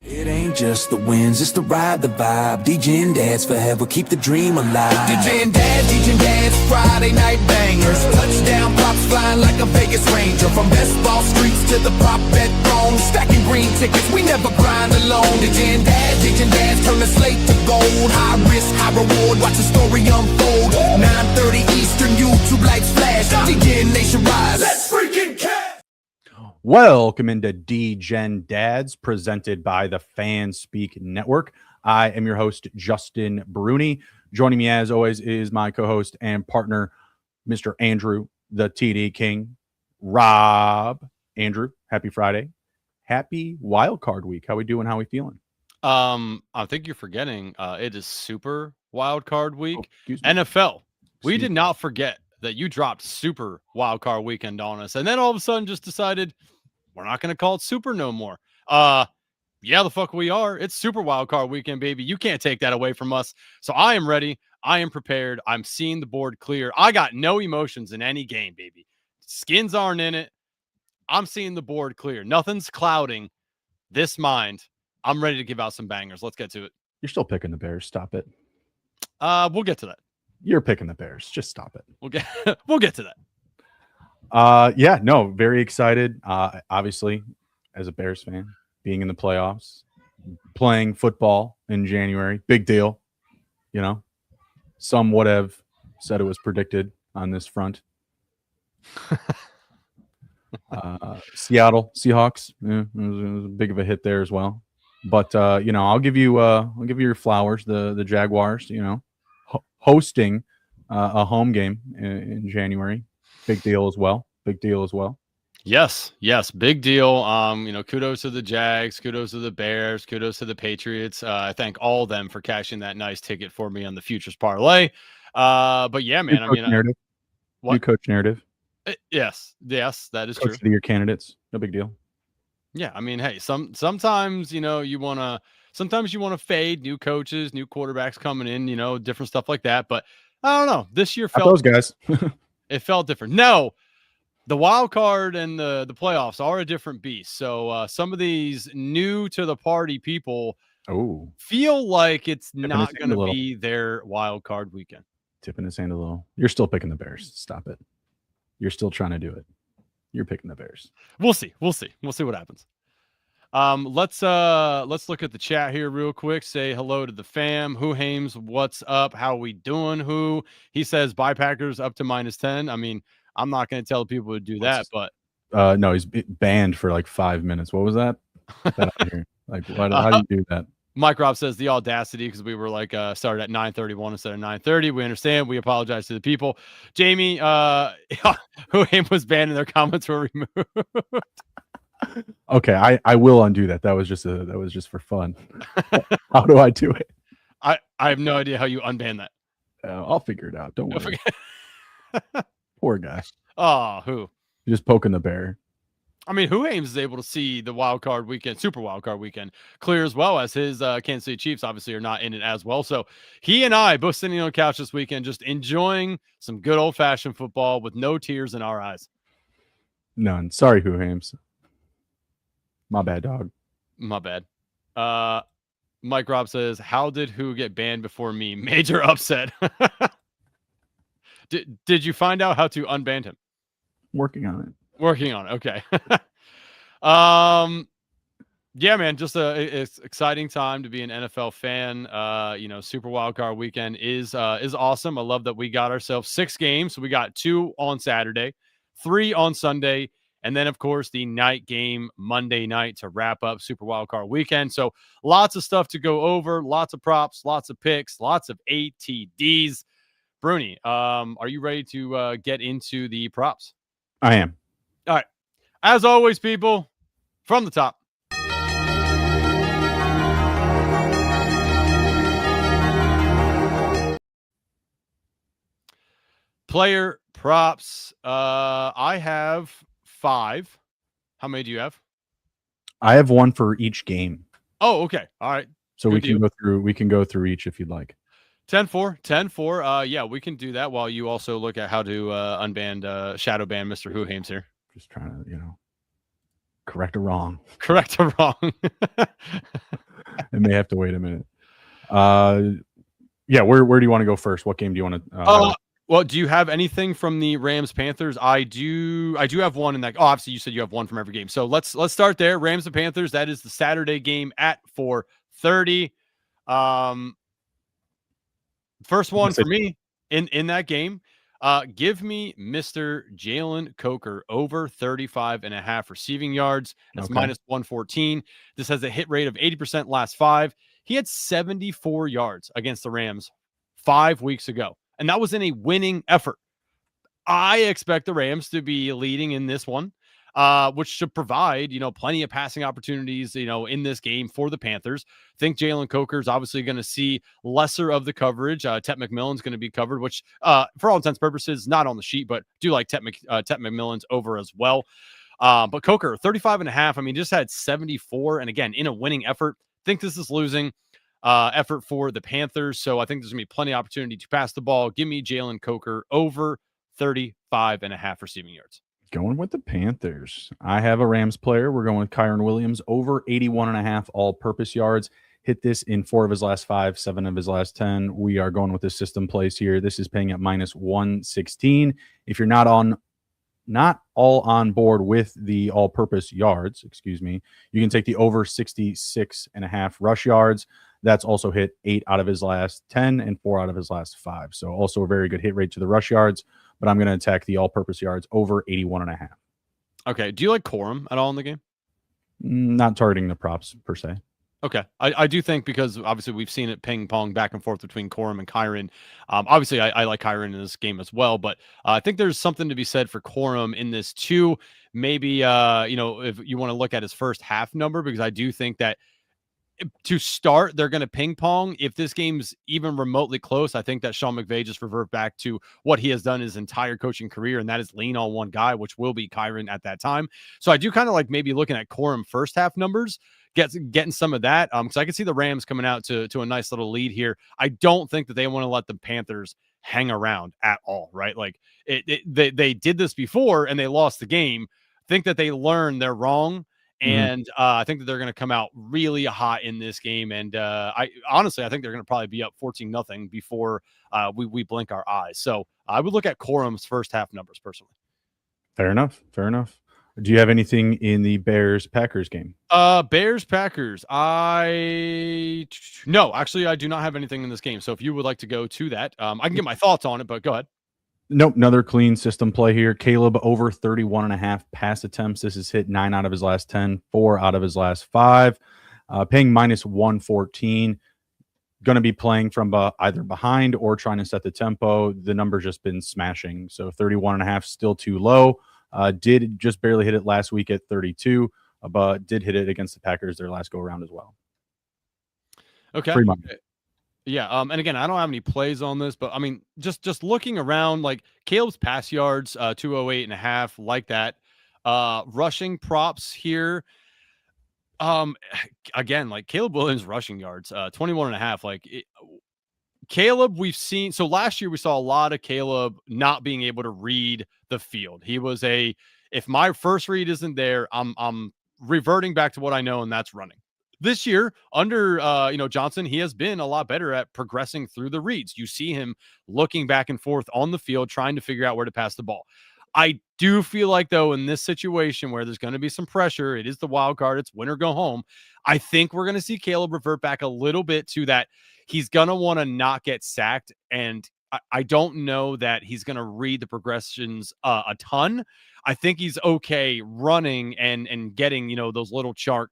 It ain't just the wins, it's the ride, the vibe. Degen dads forever, keep the dream alive. Degen dads, Friday night bangers. Touchdown props flying like a Vegas Ranger. From best ball streets to the prop bet throne. Stacking green tickets, we never grind alone. Degen dads, turn the slate to gold. High risk, high reward, watch the story unfold. 9:30 Eastern, YouTube lights flash. Degen Nation rise, let's freaking catch. Welcome into Degen Dads, presented by the Fanspeak Network. I am your host, Justin Bruni. Joining me, as always, is my co-host and partner, Mr. Andrew, the TD King. Rob, Andrew, happy Friday. Happy Wild Card Week. How we doing? How we feeling? I think you're forgetting. It is Super Wild Card Week. Oh, NFL. We did not forget that you dropped Super Wild Card Weekend on us, and then all of a sudden just decided we're not going to call it Super no more. Yeah, the fuck we are. It's Super Wild Card Weekend, baby. You can't take that away from us. So I am ready. I am prepared. I'm seeing the board clear. I got no emotions in any game, baby. Skins aren't in it. I'm seeing the board clear. Nothing's clouding this mind. I'm ready to give out some bangers. Let's get to it. You're still picking the Bears. Stop it. We'll get to that. You're picking the Bears. Just stop it. We'll get to that. Yeah, no, very excited. Obviously, as a Bears fan, being in the playoffs, playing football in January, big deal. You know, some would have said it was predicted on this front. Seattle Seahawks, yeah, it was a big of a hit there as well. But you know, I'll give you your flowers. The Jaguars, you know, hosting a home game in January. Big deal as well. Yes. Big deal. You know, kudos to the Jags, kudos to the Bears, kudos to the Patriots. I thank all of them for cashing that nice ticket for me on the futures parlay. But yeah, man. New coach narrative. Yes, that is coach true. Of the year candidates. No big deal. Yeah, I mean, hey, sometimes you know you want to fade new coaches, new quarterbacks coming in, you know, different stuff like that. But I don't know. This year felt those guys. It felt different. No, the wild card and the playoffs are a different beast. So some of these new to the party people feel like it's not going to be their wild card weekend. Tipping his hand a little. You're still picking the Bears. Stop it. You're still trying to do it. You're picking the Bears. We'll see what happens. Let's look at the chat here real quick. Say hello to the fam. Who Hames, what's up? How we doing? Who? He says buy Packers up to -10. I mean, I'm not going to tell people to do that, but no, he's banned for like 5 minutes. What was that? Like, how do you do that? Mike Rob says the audacity, because we were like started at 9:31 instead of 9:30. We understand. We apologize to the people. Jamie, who was banned and their comments were removed. Okay, I will undo that. That was just for fun. How do I do it? I have no idea how you unban that. I'll figure it out. Don't worry. Poor guy. Oh, who? You're just poking the bear. I mean, who Ames is able to see the wild card weekend, super wild card weekend, clear as well, as his Kansas City Chiefs obviously are not in it as well. So he and I both sitting on the couch this weekend, just enjoying some good old fashioned football with no tears in our eyes. None. Sorry, who Ames. My bad, dog. My bad. Mike Rob says, how did who get banned before me? Major upset. Did you find out how to unban him? Working on it. Okay. Yeah, man, just it's exciting time to be an NFL fan. You know, Super Wildcard Weekend is awesome. I love that we got ourselves 6 games. So we got 2 on Saturday, 3 on Sunday, and then of course the night game Monday night to wrap up Super Wildcard Weekend. So lots of stuff to go over, lots of props, lots of picks, lots of ATDs. Bruni, are you ready to get into the props? I am. All right. As always, people, from the top. Player props. I have 5. How many do you have? I have 1 for each game. Oh, okay. All right. So we can go through each if you'd like. 10-4. Yeah, we can do that while you also look at how to unban shadow ban Mr. Who Hames here. Just trying to, Correct or wrong? Correct or wrong? It may have to wait a minute. Yeah, where do you want to go first? What game do you want to? Well, do you have anything from the Rams Panthers? I do have one in that. Oh, obviously you said you have one from every game. So let's start there. Rams and Panthers. That is the Saturday game at 4:30. First one for me in that game. Give me Mr. Jalen Coker over 35.5 receiving yards. That's minus 114. This has a hit rate of 80% last 5. He had 74 yards against the Rams 5 weeks ago, and that was in a winning effort. I expect the Rams to be leading in this one, which should provide, plenty of passing opportunities, in this game for the Panthers. I think Jalen Coker is obviously going to see lesser of the coverage. Tet McMillan's going to be covered, which for all intents and purposes, not on the sheet, but do like Tet McMillan's over as well. But Coker, 35.5. I mean, just had 74. And again, in a winning effort, think this is losing effort for the Panthers. So I think there's going to be plenty of opportunity to pass the ball. Give me Jalen Coker over 35.5 receiving yards. Going with the Panthers. I have a Rams player. We're going with Kyron Williams over 81.5 all-purpose yards. Hit this in 4 of his last 5, 7 of his last 10. We are going with the system plays here. This is paying at minus 116. If you're not all on board with the all-purpose yards, you can take the over 66.5 rush yards. That's also hit 8 out of his last 10 and 4 out of his last 5. So also a very good hit rate to the rush yards, but I'm going to attack the all-purpose yards over 81.5. Okay. Do you like Corum at all in the game? Not targeting the props per se. Okay. I do think, because obviously we've seen it ping pong back and forth between Corum and Kyron. Obviously I like Kyron in this game as well, but I think there's something to be said for Corum in this too. Maybe, if you want to look at his first half number, because I do think that to start, they're going to ping pong. If this game's even remotely close, I think that Sean McVay just revert back to what he has done his entire coaching career, and that is lean on one guy, which will be Kyron at that time. So I do kind of like maybe looking at Corum first half numbers, getting some of that, because I can see the Rams coming out to a nice little lead here. I don't think that they want to let the Panthers hang around at all, right? Like they did this before and they lost the game. Think that they learned they're wrong. And I think that they're going to come out really hot in this game. And I think they're going to probably be up 14-0 before we blink our eyes. So I would look at Corum's first half numbers personally. Fair enough. Do you have anything in the Bears-Packers game? Bears-Packers. No, actually, I do not have anything in this game. So if you would like to go to that, I can get my thoughts on it, but go ahead. Nope, another clean system play here. Caleb over 31.5 pass attempts. This is hit 9 out of his last 10, 4 out of his last 5. Paying minus 114. Going to be playing from either behind or trying to set the tempo. The number's just been smashing. So 31.5 still too low. Did just barely hit it last week at 32, but did hit it against the Packers their last go around as well. Okay. Free money. Yeah, and again, I don't have any plays on this, but I mean, just looking around, like Caleb's pass yards, 208.5, like that. Rushing props here. Again, like Caleb Williams rushing yards, 21.5. Like Caleb, we've seen. So last year we saw a lot of Caleb not being able to read the field. He was if my first read isn't there, I'm reverting back to what I know, and that's running. This year, under Johnson, he has been a lot better at progressing through the reads. You see him looking back and forth on the field, trying to figure out where to pass the ball. I do feel like, though, in this situation where there's going to be some pressure, it is the wild card, it's win or go home. I think we're going to see Caleb revert back a little bit to that. He's going to want to not get sacked, and I don't know that he's going to read the progressions a ton. I think he's okay running and getting, those little chunk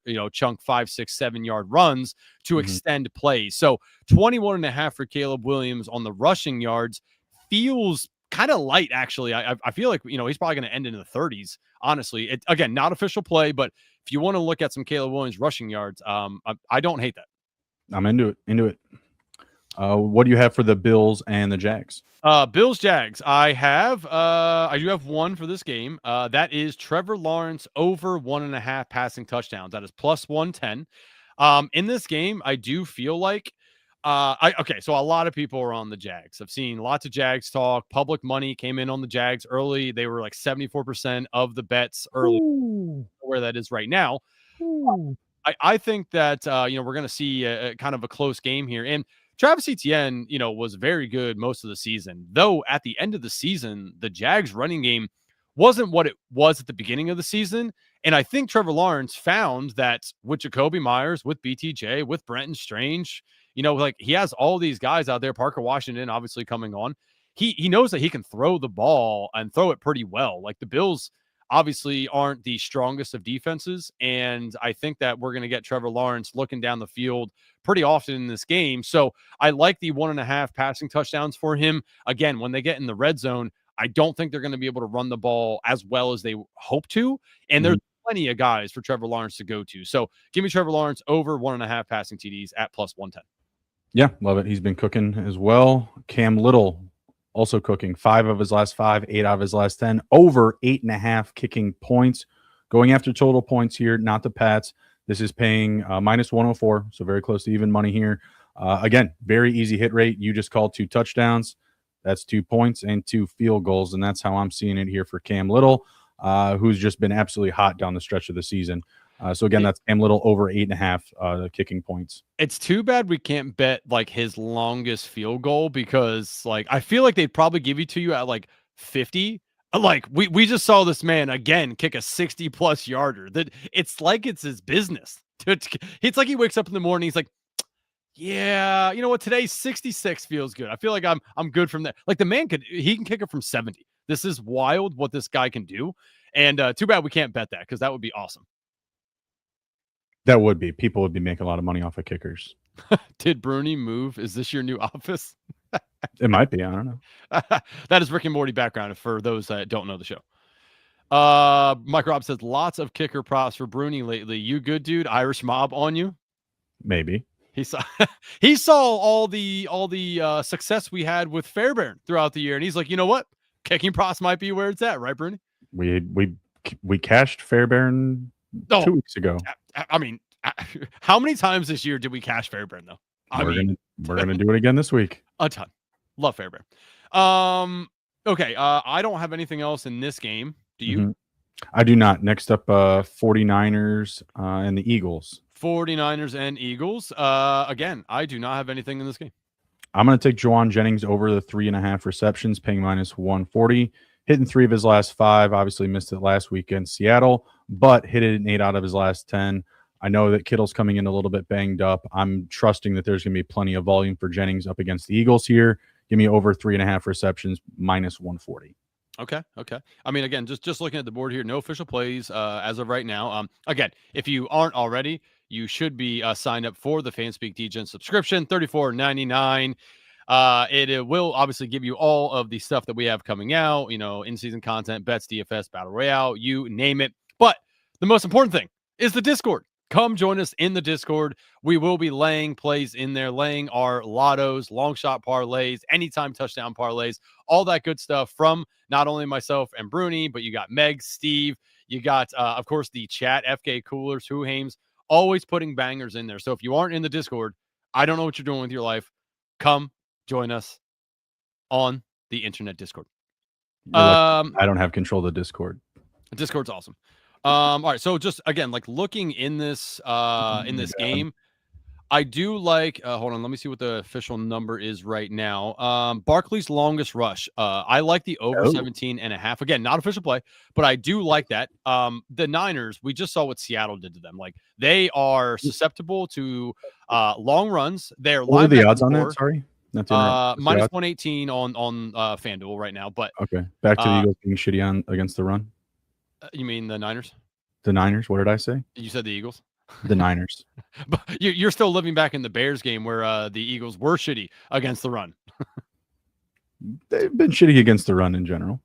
5, 6, 7 yard runs to extend plays. So 21.5 for Caleb Williams on the rushing yards feels kind of light, actually. I feel like, he's probably going to end in the 30s, honestly. Again, not official play, but if you want to look at some Caleb Williams rushing yards, I don't hate that. I'm into it. What do you have for the Bills and the Jags? Bills Jags. I do have one for this game. That is Trevor Lawrence over 1.5 passing touchdowns. That is plus 110. In this game, I do feel like Okay, so a lot of people are on the Jags. I've seen lots of Jags talk. Public money came in on the Jags early. They were like 74% of the bets early. Where that is right now. I think that we're going to see a kind of a close game here. And Travis Etienne, was very good most of the season. Though at the end of the season, the Jags running game wasn't what it was at the beginning of the season. And I think Trevor Lawrence found that with Jacoby Myers, with BTJ, with Brenton Strange, he has all these guys out there, Parker Washington obviously coming on. He knows that he can throw the ball and throw it pretty well. Like the Bills obviously aren't the strongest of defenses. And I think that we're going to get Trevor Lawrence looking down the field pretty often in this game. So I like the 1.5 passing touchdowns for him. Again, when they get in the red zone, I don't think they're going to be able to run the ball as well as they hope to. And there's plenty of guys for Trevor Lawrence to go to. So give me Trevor Lawrence over 1.5 passing TDs at plus 110. Yeah, love it. He's been cooking as well. Cam Little also cooking 5 of his last 5, 8 out of his last 10, over 8.5 kicking points. Going after total points here, not the Pats. This is paying minus 104, so very close to even money here. Again, very easy hit rate. You just called 2 touchdowns. That's 2 points and 2 field goals, and that's how I'm seeing it here for Cam Little, who's just been absolutely hot down the stretch of the season. So again, that's Cam Little over 8.5 kicking points. It's too bad we can't bet like his longest field goal because like I feel like they'd probably give it to you at like 50. Like we just saw this man again kick a 60+ yarder. That it's like it's his business. It's like he wakes up in the morning. He's like, yeah, you know what? Today's 66 feels good. I feel like I'm good from there. Like the man he can kick it from 70. This is wild what this guy can do. And too bad we can't bet that because that would be awesome. That would be. People would be making a lot of money off of kickers. Did Bruni move? Is this your new office? It might be. I don't know. That is Rick and Morty background for those that don't know the show. Mike Rob says lots of kicker props for Bruni lately. You good, dude? Irish mob on you? Maybe. He saw all the success we had with Fairbairn throughout the year, and he's like, you know what? Kicking props might be where it's at, right, Bruni? We cashed Fairbairn 2 weeks ago. I mean, how many times this year did we cash Fairbairn though? We're gonna do it again this week. A ton. Love Fairbairn. Okay. I don't have anything else in this game. Do you? I do not. Next up, 49ers and the Eagles. 49ers and Eagles. Again, I do not have anything in this game. I'm going to take Juwan Jennings over the 3.5 receptions, paying minus 140. Hitting 3 of his last 5. Obviously missed it last week in Seattle, but hit it in 8 out of his last 10. I know that Kittle's coming in a little bit banged up. I'm trusting that there's going to be plenty of volume for Jennings up against the Eagles here. Give me over 3.5 receptions, minus 140. Okay. I mean, again, just looking at the board here, no official plays as of right now. Again, if you aren't already, you should be signed up for the Fanspeak Degen subscription, $34.99. It will obviously give you all of the stuff that we have coming out, in-season content, bets, DFS, Battle Royale, you name it. But the most important thing is the Discord. Come join us in the Discord. We will be laying plays in there, laying our lottos, long shot parlays, anytime touchdown parlays, all that good stuff from not only myself and Bruni, but you got Meg, Steve, you got, of course, the chat, FK Coolers, Who Hames, always putting bangers in there. So if you aren't in the Discord, I don't know what you're doing with your life. Come join us on the internet Discord. I don't have control of the Discord. Discord's awesome. All right, so just again, like looking in this game, I do like. Hold on, let me see what the official number is right now. Barkley's longest rush. I like the over 17.5. Again, not official play, but I do like that. The Niners, we just saw what Seattle did to them. Like they are susceptible to long runs. They're what are the odds on that? Sorry. Minus 118 on FanDuel right now. But okay, back to the Eagles being shitty against the run. You mean the Niners? The Niners. What did I say? You said the Eagles. The Niners. But you're still living back in the Bears game where the Eagles were shitty against the run. They've been shitty against the run in general.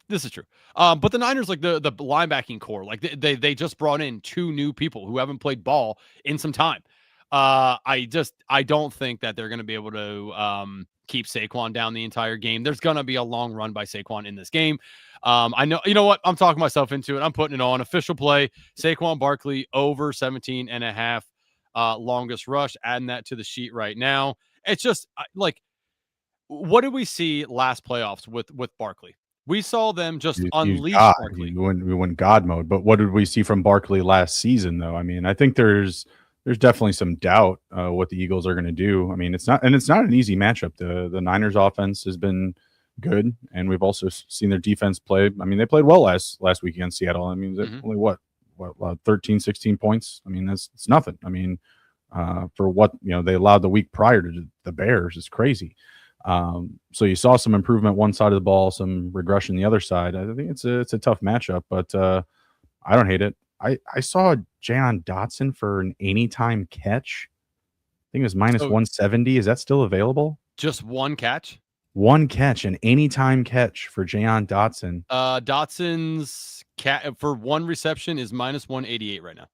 This is true. But the Niners, like the linebacking core, like they just brought in 2 new people who haven't played ball in some time. I don't think that they're going to be able to keep Saquon down the entire game. There's going to be a long run by Saquon in this game. I know, you know what? I'm talking myself into it. I'm putting it on official play. Saquon Barkley over 17.5 longest rush. Adding that to the sheet right now. It's just like, what did we see last playoffs with Barkley? We saw them just unleash God, Barkley. we went God mode. But what did we see from Barkley last season, though? I mean, I think there's definitely some doubt what the Eagles are going to do. I mean, it's not an easy matchup. The Niners offense has been good, and we've also seen their defense play. I mean, they played well last week against Seattle. I mean, only what 13, 16 points. I mean, it's nothing. I mean, for what they allowed the week prior to the Bears is crazy. So you saw some improvement one side of the ball, some regression the other side. I think it's a tough matchup, but I don't hate it. I saw Jahan Dotson for an anytime catch. I think it was minus 170. Is that still available? Just one catch? One catch, an anytime catch for Jahan Dotson. Dotson's for one reception is minus 188 right now.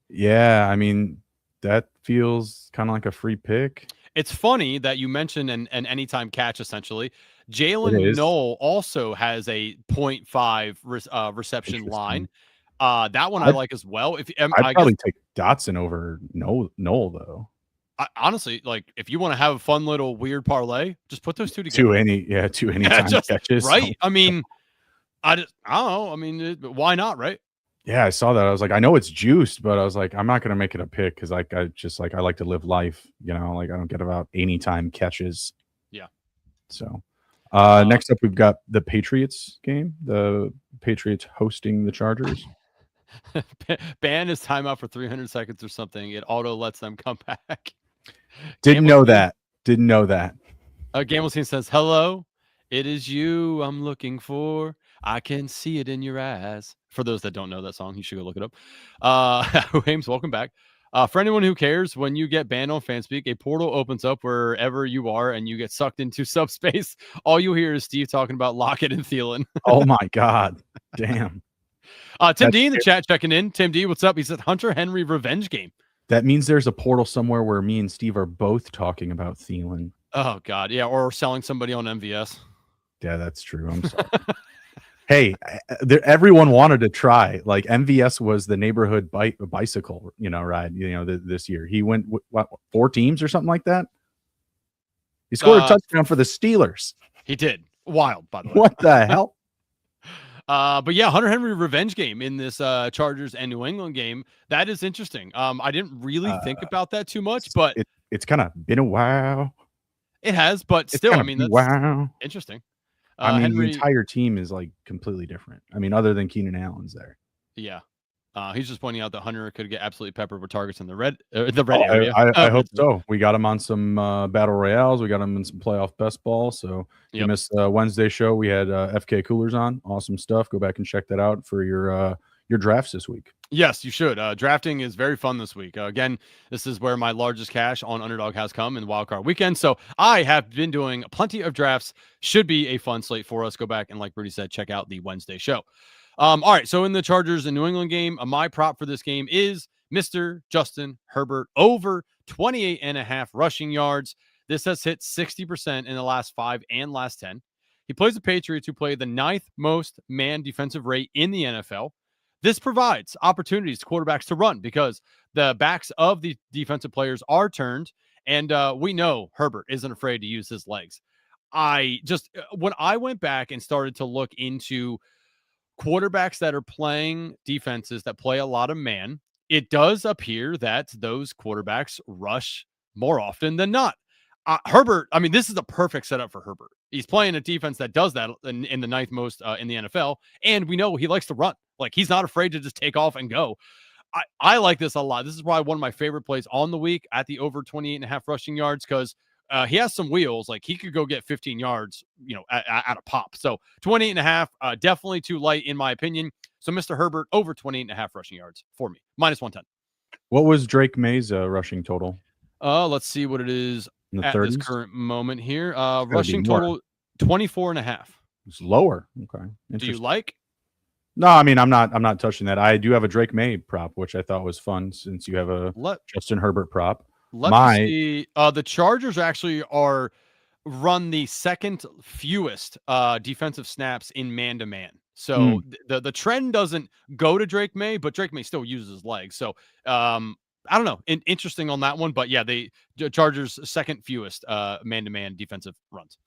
Yeah, I mean, that feels kind of like a free pick. It's funny that you mentioned an anytime catch, essentially. Jalen Noel also has a 0.5 reception line. That one I like as well. I'd probably take Dotson over Noel though. Honestly, like if you want to have a fun little weird parlay, just put those two together. Two anytime catches. Right? I mean, I don't know. I mean, why not, right? Yeah, I saw that. I was like, I know it's juiced, but I was like, I'm not going to make it a pick because I like to live life, like I don't get about anytime catches. Yeah. So next up, we've got the Patriots game. The Patriots hosting the Chargers. Ban his timeout for 300 seconds or something. It auto lets them come back. Didn't know that. Gamblestein says, hello, it is you I'm looking for. I can see it in your eyes. For those that don't know that song, you should go look it up. James, welcome back. For anyone who cares, when you get banned on Fanspeak, a portal opens up wherever you are and you get sucked into subspace. All you hear is Steve talking about Lockett and Thielen. Oh my God. Damn. Tim D in the chat checking in. Tim D, what's up? He said Hunter Henry revenge game. That means there's a portal somewhere where me and Steve are both talking about Thielen. Oh God. Yeah. Or selling somebody on MVS. Yeah, that's true. I'm sorry. Hey, everyone wanted to try. Like MVS was the neighborhood bicycle, ride, this year. He went 4 teams or something like that. He scored a touchdown for the Steelers. He did. Wild, by the way. What the hell? But yeah, Hunter Henry revenge game in this Chargers and New England game. That is interesting. I didn't really think about that too much, but it's kind of been a while. It has, but still, I mean, that's interesting. The entire team is like completely different. I mean, other than Keenan Allen's there. Yeah. He's just pointing out that Hunter could get absolutely peppered with targets in the red area. I hope so. We got him on some battle royales. We got him in some playoff best ball. So you missed Wednesday show. We had FK Coolers on. Awesome stuff. Go back and check that out for your drafts this week. Yes, you should. Drafting is very fun this week. Again, this is where my largest cash on Underdog has come in wildcard weekend. So I have been doing plenty of drafts. Should be a fun slate for us. Go back and, like Rudy said, check out the Wednesday show. All right. So in the Chargers and New England game, my prop for this game is Mr. Justin Herbert over 28.5 rushing yards. This has hit 60% in the last 5 and last 10. He plays the Patriots, who play the 9th most man defensive rate in the NFL. This provides opportunities to quarterbacks to run because the backs of the defensive players are turned, and we know Herbert isn't afraid to use his legs. When I went back and started to look into quarterbacks that are playing defenses that play a lot of man, it does appear that those quarterbacks rush more often than not. Herbert, I mean, this is the perfect setup for Herbert. He's playing a defense that does that in the 9th most in the NFL, and we know he likes to run. Like, he's not afraid to just take off and go. I like this a lot. This is probably one of my favorite plays on the week at the over 28.5 rushing yards because he has some wheels. Like, he could go get 15 yards, at a pop. So 28.5, definitely too light in my opinion. So Mr. Herbert over 28.5 rushing yards for me, minus 110. What was Drake May's rushing total? Let's see what it is at 30s? this current moment here. Rushing total 24.5. It's lower. Okay. Do you like? No, I mean, I'm not touching that. I do have a Drake May prop, which I thought was fun since you have a Justin Herbert prop. Let me see. The Chargers actually run the second fewest defensive snaps in man-to-man. So the trend doesn't go to Drake May, but Drake May still uses his legs. So I don't know, interesting on that one. But yeah, the Chargers second fewest man-to-man defensive runs.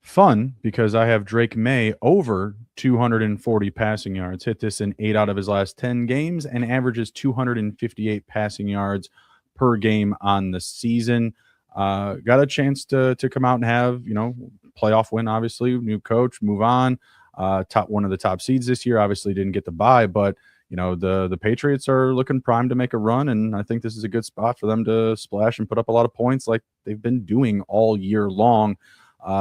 Fun, because I have Drake May over 240 passing yards. Hit this in 8 out of his last 10 games and averages 258 passing yards per game on the season. Got a chance to come out and have, playoff win, obviously, new coach, move on. One of the top seeds this year, obviously didn't get the bye, but the Patriots are looking primed to make a run, and I think this is a good spot for them to splash and put up a lot of points like they've been doing all year long.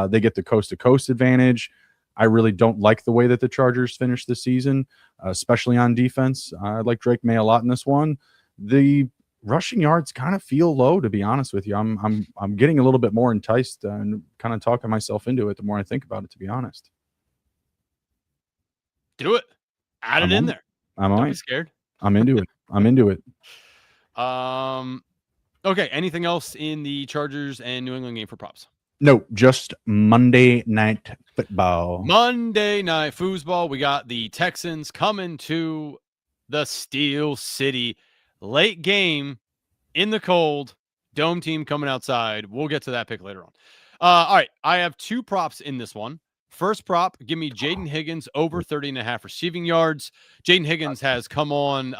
They get the coast-to-coast advantage. I really don't like the way that the Chargers finished the season, especially on defense. I like Drake May a lot in this one. The rushing yards kind of feel low, to be honest with you. I'm getting a little bit more enticed and kind of talking myself into it the more I think about it, to be honest. Do it. Add it in there. Don't be scared. I'm into it. I'm into it. Okay. Anything else in the Chargers and New England game for props? No, just Monday Night Football. Monday Night Foosball. We got the Texans coming to the Steel City. Late game in the cold. Dome team coming outside. We'll get to that pick later on. All right. I have 2 props in this one. First prop, give me Jaden Higgins over 30.5 receiving yards. Jaden Higgins has come on,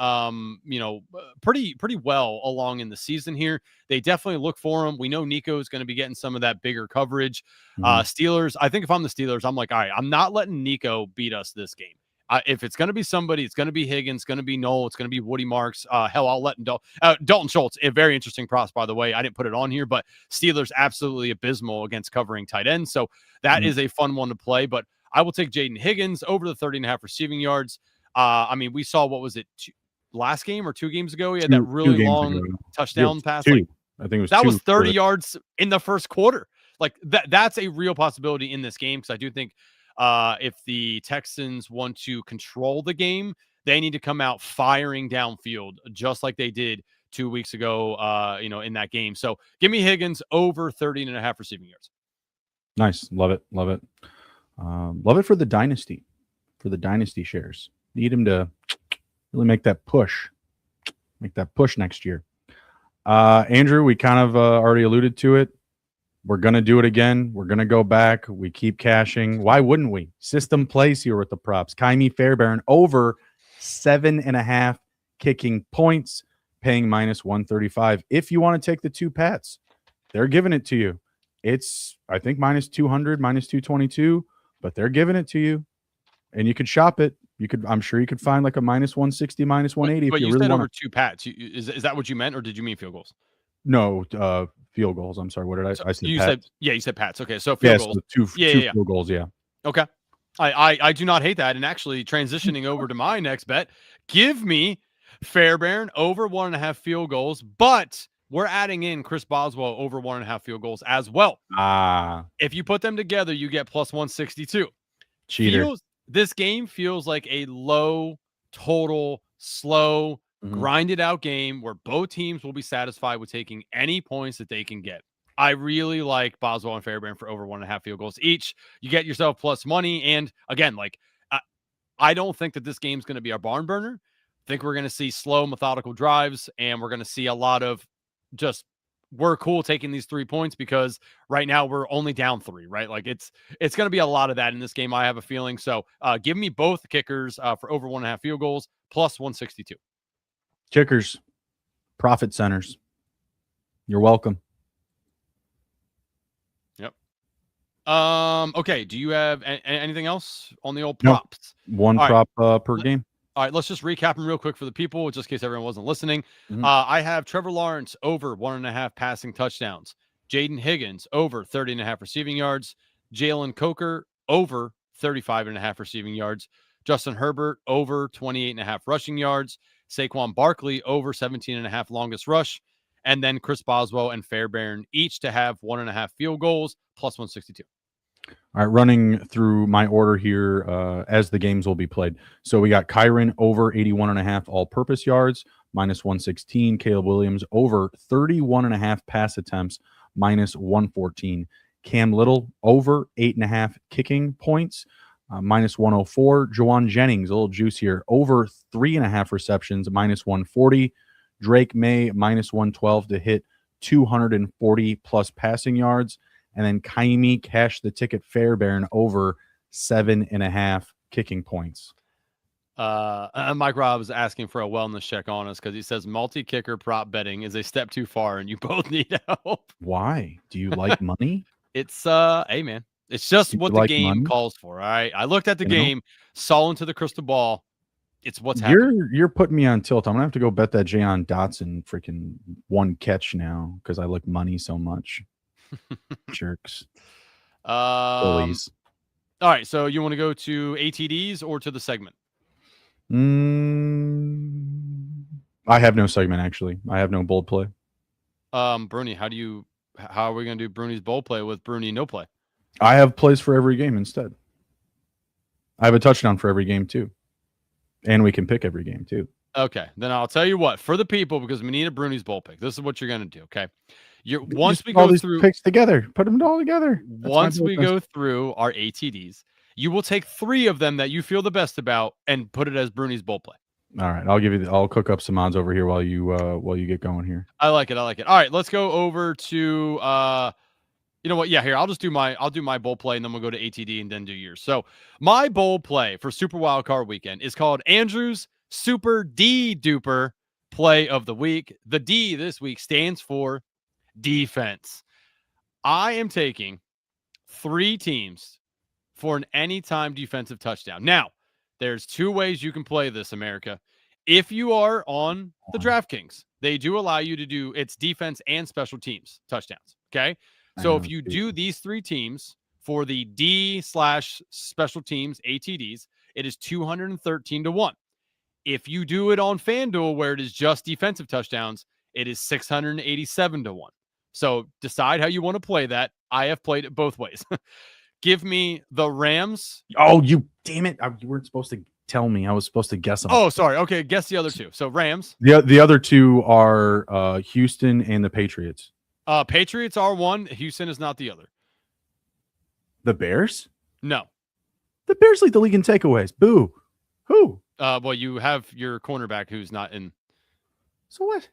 pretty well along in the season here. They definitely look for him. We know Nico is going to be getting some of that bigger coverage. Steelers, I think if I'm the Steelers, I'm like, all right, I'm not letting Nico beat us this game. If it's going to be somebody, it's going to be Higgins, it's going to be Noel, it's going to be Woody Marks. Hell, I'll let Dalton Schultz, a very interesting props, by the way. I didn't put it on here, but Steelers absolutely abysmal against covering tight ends. So that is a fun one to play. But I will take Jaden Higgins over the 30.5 receiving yards. We saw, what was it, last game or 2 games ago? He had that really long touchdown pass. I think it was that was 30 yards in the first quarter. Like that's a real possibility in this game, because I do think if the Texans want to control the game, they need to come out firing downfield, just like they did 2 weeks ago, in that game. So give me Higgins over 30.5 receiving yards. Nice. Love it. Love it. Love it for the dynasty shares. Need him to really make that push next year. Andrew, we kind of already alluded to it. We're going to do it again. We're going to go back. We keep cashing. Why wouldn't we? System plays here with the props. Kaimi Fairbairn over 7.5 kicking points, paying -135. If you want to take the 2 Pats, they're giving it to you. It's, I think, -200, -222, but they're giving it to you. And you could shop it. I'm sure you could find like a -160, -180. But if you really said over 2 Pats. Is that what you meant, or did you mean field goals? No, field goals. I'm sorry. What did I say? You Pats. You said Pats. Okay, so field goals. So two field goals. Yeah. Okay. I do not hate that. And actually, transitioning over to my next bet, give me Fairbairn over 1.5 field goals, but we're adding in Chris Boswell over 1.5 field goals as well. If you put them together, you get +162. Cheater. This game feels like a low total, slow, grinded out game where both teams will be satisfied with taking any points that they can get. I really like Boswell and Fairbairn for over 1.5 field goals each. You get yourself plus money. And again, I don't think that this game's going to be our barn burner. I think we're going to see slow, methodical drives, and we're going to see a lot of just, we're cool taking these 3 points because right now we're only down 3, right? Like it's going to be a lot of that in this game, I have a feeling. So give me both kickers for over 1.5 field goals plus 162. Kickers, profit centers. You're welcome. Yep. Okay. Do you have anything else on the old props? No. One prop per game. All right. Let's just recap them real quick for the people, just in case everyone wasn't listening. I have Trevor Lawrence over 1.5 passing touchdowns. Jaden Higgins over 30.5 receiving yards. Jalen Coker over 35.5 receiving yards. Justin Herbert over 28.5 rushing yards. Saquon Barkley over 17.5 longest rush, and then Chris Boswell and Fairbairn each to have 1.5 field goals plus 162. All right, running through my order here as the games will be played. So we got Kyron over 81.5 all-purpose yards, -116. Caleb Williams over 31.5 pass attempts, -114. Cam Little over 8.5 kicking points, -104. Juwan Jennings, a little juice here, over 3.5 receptions, -140. Drake May -112 to hit 240 plus passing yards. And then Kaimi cashed the ticket Fairbairn over 7.5 kicking points. Mike Robb is asking for a wellness check on us because he says multi-kicker prop betting is a step too far and you both need help. Why? Do you like money? It's hey man, it's just what the like game money? calls for. All right, I looked at the game, saw into the crystal ball. It's what's happening. You're putting me on tilt. I'm gonna have to go bet that Jayon Dotson freaking one catch now because I like money so much. Jerks. Bullies. All right, so you want to go to ATDs or to the segment? I have no segment actually. I have no bold play. Bruni, how are we gonna do Bruni's bold play with Bruni no play? I have plays for every game instead. I have a touchdown for every game too. And we can pick every game too. Okay, then I'll tell you what, for the people, because we need a Bruni's bold pick. This is what you're gonna do. Okay, once we go through picks together, put them all together. Once we go through our ATDs, you will take 3 of them that you feel the best about and put it as Bruni's bold play. All right, I'll cook up some odds over here while you get going here. I like it. All right, let's go over to you know what? Yeah, here I'll do my bold play and then we'll go to ATD and then do yours. So my bold play for Super Wildcard Weekend is called Andrew's Super D Duper Play of the Week. The D this week stands for defense. I am taking 3 teams for an anytime defensive touchdown. Now, there's 2 ways you can play this, America. If you are on the DraftKings, they do allow you to do its defense and special teams touchdowns. Okay. So if you do these 3 teams for the D/special teams ATDs, it is 213-1. If you do it on FanDuel where it is just defensive touchdowns, it is 687-1. So decide how you want to play that. I have played it both ways. Give me the Rams. Oh, you damn it. You weren't supposed to tell me. I was supposed to guess them. Oh, sorry. Okay, guess the other 2. So Rams. The other 2 are Houston and the Patriots. Patriots are one. Houston is not the other. The Bears? No. The Bears lead the league in takeaways. Boo. Who? Well, you have your cornerback who's not in. So what?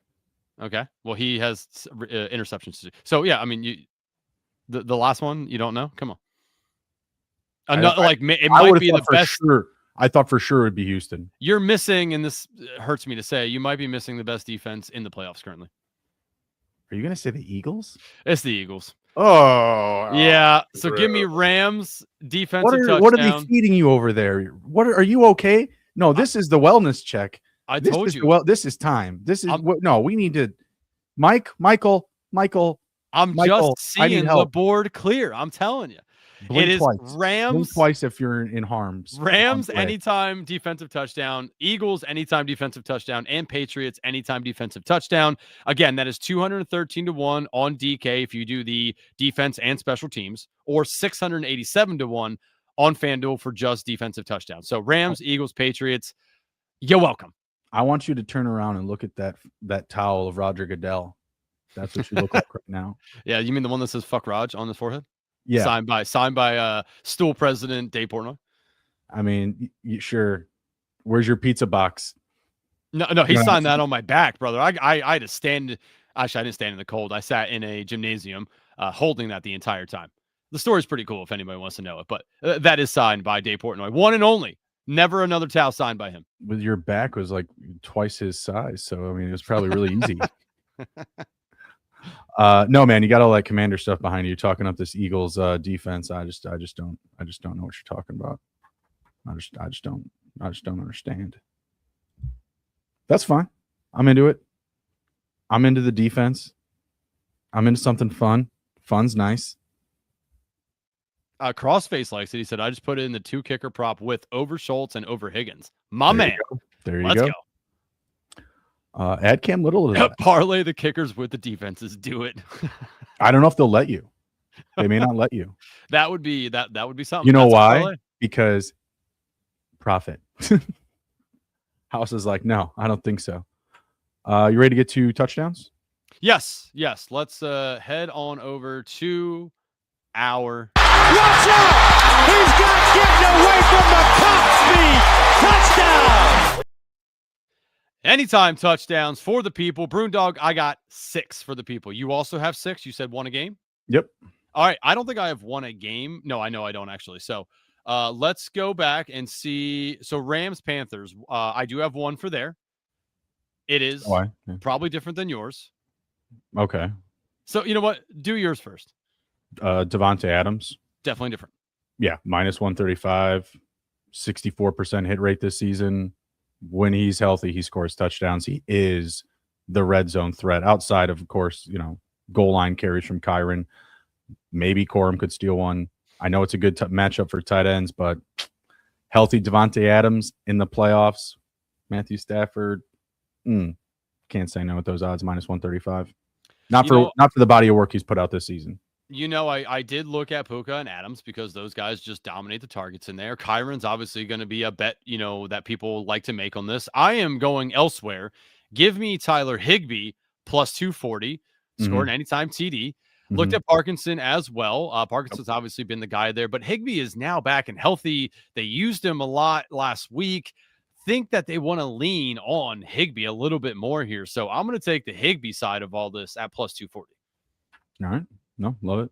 Okay. Well, he has interceptions. So yeah, I mean, the last one you don't know. Come on. It might be the best. Sure. I thought for sure it would be Houston. You're missing, and this hurts me to say, you might be missing the best defense in the playoffs currently. Are you going to say the Eagles? It's the Eagles. Oh, yeah. So give me Rams defensive touchdown. What are they feeding you over there? Are you okay? No, this is the wellness check. I told you. This is time. This is we need to. Michael. I'm just seeing the board clear. I'm telling you. Blink it is twice. Rams. Blink twice if you're in harm's. Rams anytime defensive touchdown. Eagles anytime defensive touchdown. And Patriots anytime defensive touchdown. Again, that is 213-1 on DK if you do the defense and special teams, or 687-1 on FanDuel for just defensive touchdowns. So Rams, Eagles, Patriots. You're welcome. I want you to turn around and look at that towel of Roger Goodell. That's what you look like right now. Yeah, you mean the one that says "fuck Raj" on his forehead? Yeah, signed by stool president Dave Portnoy. I mean, sure. Where's your pizza box? No, he signed that on my back, brother. I had to stand. Actually, I didn't stand in the cold. I sat in a gymnasium holding that the entire time. The story's pretty cool if anybody wants to know it, but that is signed by Dave Portnoy, one and only. Never another towel signed by him. With your back was like twice his size, so I mean, it was probably really easy. No, man, you got all that commander stuff behind you. Talking up this Eagles defense. I just don't know what you're talking about. I just don't understand. That's fine. I'm into it. I'm into the defense. I'm into something fun. Fun's nice. Crossface likes it. He said, I just put it in the 2 kicker prop with over Schultz and over Higgins. My man. There you Let's go. Add Cam Little to that. Parlay the kickers with the defenses. Do it. I don't know if they'll let you. They may not let you. That would be something. You know why? Because profit. House is like, no, I don't think so. You ready to get 2 touchdowns? Yes. Let's head on over to our. Watch out! He's got getting away from the top speed. Touchdown! Anytime touchdowns for the people. Broondog, I got 6 for the people. You also have 6. You said 1 a game? Yep. All right. I don't think I have 1 a game. No, I know I don't actually. So let's go back and see. So Rams, Panthers. I do have 1 for there. It is probably different than yours. Okay. So you know what? Do yours first. Devontae Adams. Definitely different. Yeah. Minus 135, 64% hit rate this season. When he's healthy, he scores touchdowns. He is the red zone threat outside of course, goal line carries from Kyron. Maybe Corum could steal one. I know it's a good matchup for tight ends, but healthy Devontae Adams in the playoffs, Matthew Stafford, can't say no with those odds, minus 135. Not for the body of work he's put out this season. I did look at Puka and Adams because those guys just dominate the targets in there. Kyron's obviously going to be a bet, that people like to make on this. I am going elsewhere. Give me Tyler Higbee plus 240, scored an anytime TD. Looked at Parkinson as well. Parkinson's obviously been the guy there, but Higbee is now back and healthy. They used him a lot last week. Think that they want to lean on Higbee a little bit more here. So I'm going to take the Higbee side of all this at plus 240. All right. No, love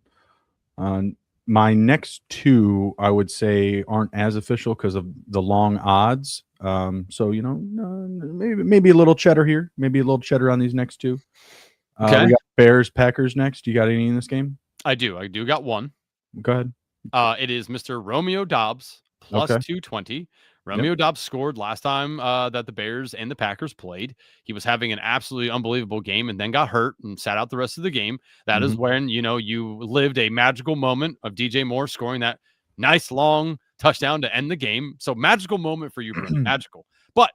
it. My next 2, I would say, aren't as official because of the long odds. So, maybe a little cheddar here. Maybe a little cheddar on these next 2. Okay. We got Bears, Packers next. You got any in this game? I do. Got 1. Go ahead. It is Mr. Romeo Doubs plus 220. Romeo Doubs scored last time that the Bears and the Packers played. He was having an absolutely unbelievable game and then got hurt and sat out the rest of the game. That is when, you lived a magical moment of DJ Moore scoring that nice long touchdown to end the game. So magical moment for you, Bruno. Magical. But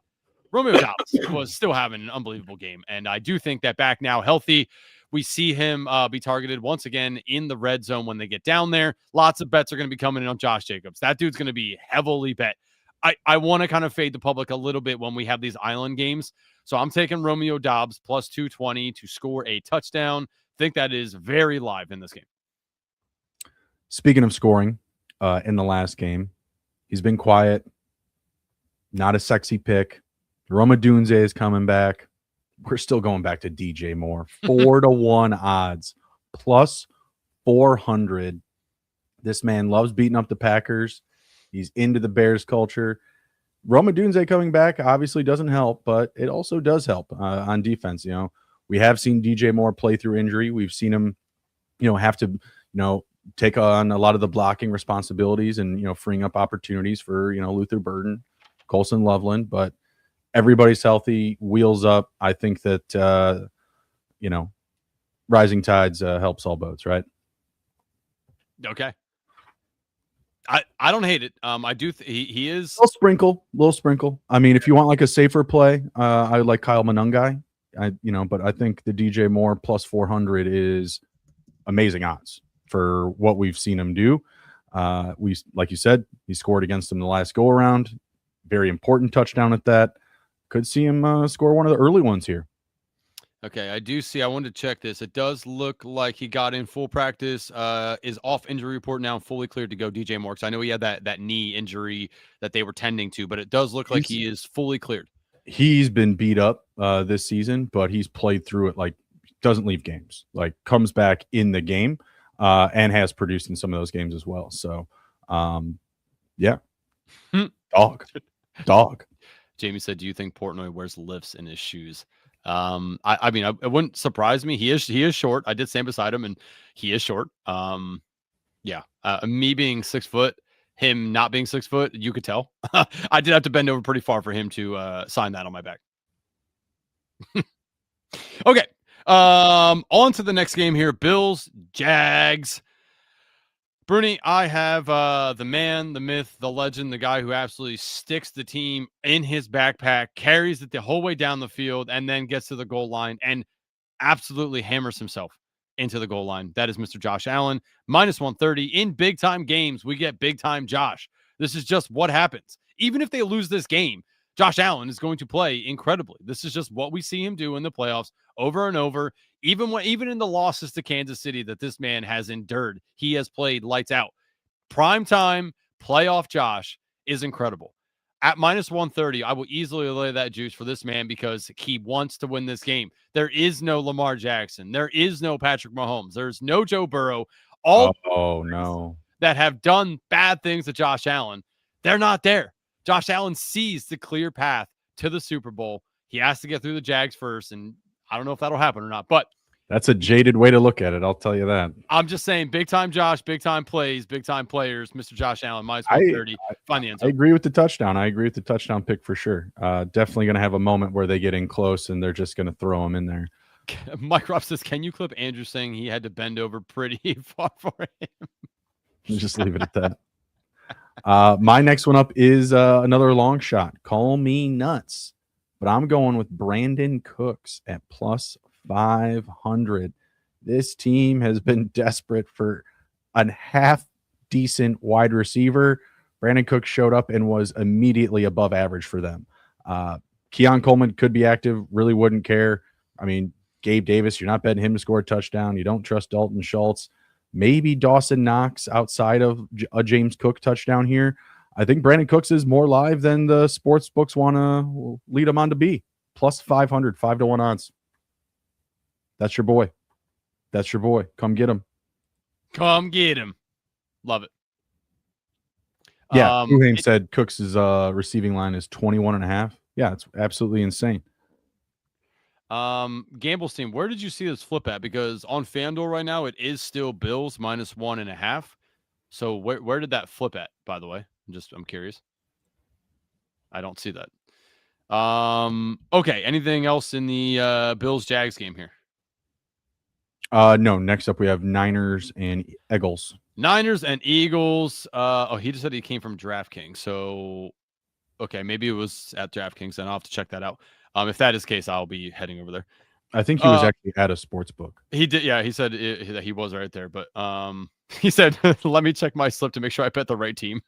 Romeo Doubs was still having an unbelievable game. And I do think that back now healthy, we see him be targeted once again in the red zone when they get down there. Lots of bets are going to be coming in on Josh Jacobs. That dude's going to be heavily bet. I want to kind of fade the public a little bit when we have these island games. So I'm taking Romeo Doubs plus 220 to score a touchdown. Think that is very live in this game. Speaking of scoring, in the last game, he's been quiet. Not a sexy pick. Rome Odunze is coming back. We're still going back to DJ Moore. 4-1 odds, plus 400. This man loves beating up the Packers. He's into the Bears culture. Rome Odunze coming back obviously doesn't help, but it also does help on defense. We have seen DJ Moore play through injury. We've seen him, have to, take on a lot of the blocking responsibilities and, freeing up opportunities for, Luther Burden, Colson Loveland, but everybody's healthy, wheels up. I think that, rising tides helps all boats, right? Okay. I don't hate it. I do. He is a little sprinkle. I mean, if you want like a safer play, I like Kyle Monungai. But I think the DJ Moore plus 400 is amazing odds for what we've seen him do. Like you said, he scored against him the last go around. Very important touchdown at that. Could see him score one of the early ones here. Okay, I do see. I wanted to check this. It does look like he got in full practice. Is off injury report now, fully cleared to go. DJ Moore, because I know he had that knee injury that they were tending to, but it does look like he is fully cleared. He's been beat up this season, but he's played through it. Like, doesn't leave games. Like, comes back in the game and has produced in some of those games as well. So, yeah, dog. Jamie said, "Do you think Portnoy wears lifts in his shoes?" I mean, it wouldn't surprise me. He is short. I did stand beside him, and he is short. Me being 6 foot, him not being 6 foot, you could tell. I did have to bend over pretty far for him to sign that on my back. Okay. On to the next game here. Bills, Jags. Bruni, I have the man, the myth, the legend, the guy who absolutely sticks the team in his backpack, carries it the whole way down the field, and then gets to the goal line and absolutely hammers himself into the goal line. That is Mr. Josh Allen, minus 130. In big-time games, we get big-time Josh. This is just what happens. Even if they lose this game, Josh Allen is going to play incredibly. This is just what we see him do in the playoffs over and over. Even in the losses to Kansas City that this man has endured, he has played lights out. Prime time playoff Josh is incredible. At minus 130, I will easily lay that juice for this man because he wants to win this game. There is no Lamar Jackson. There is no Patrick Mahomes. There's no Joe Burrow. All no. that have done bad things to Josh Allen, they're not there. Josh Allen sees the clear path to the Super Bowl. He has to get through the Jags first, and I don't know if that'll happen or not, but that's a jaded way to look at it. I'll tell you that. I'm just saying, big time Josh, big time plays, big time players. Mr. Josh Allen, minus 130. Find the end zone. I agree with the touchdown. I agree with the touchdown pick for sure. Definitely going to have a moment where they get in close and they're just going to throw him in there. Mike Rupp says, "Can you clip Andrew saying he had to bend over pretty far for him?" Just leave it at that. My next one up is another long shot. Call me nuts, but I'm going with Brandon Cooks at plus 500. This team has been desperate for a half decent wide receiver. Brandon Cooks showed up and was immediately above average for them. Keon Coleman could be active, really wouldn't care. I mean, Gabe Davis, you're not betting him to score a touchdown. You don't trust Dalton Schultz. Maybe Dawson Knox outside of a James Cook touchdown here. I think Brandon Cooks is more live than the sports books want to lead him on to be. Plus 500, 5-1 odds. That's your boy. That's your boy. Come get him. Come get him. Love it. Yeah, Duhame said Cooks' receiving line is 21.5. Yeah, it's absolutely insane. Gamble's team, where did you see this flip at? Because on FanDuel right now, it is still Bills minus 1.5. So where did that flip at, by the way? I'm curious. I don't see that. Okay. Anything else in the Bills-Jags game here? No. Next up, we have Niners and Eagles. Niners and Eagles. He just said he came from DraftKings. So, okay, maybe it was at DraftKings, and I'll have to check that out. If that is the case, I'll be heading over there. I think he was actually at a sports book. He did. Yeah, he said that he was right there. But he said, let me check my slip to make sure I bet the right team.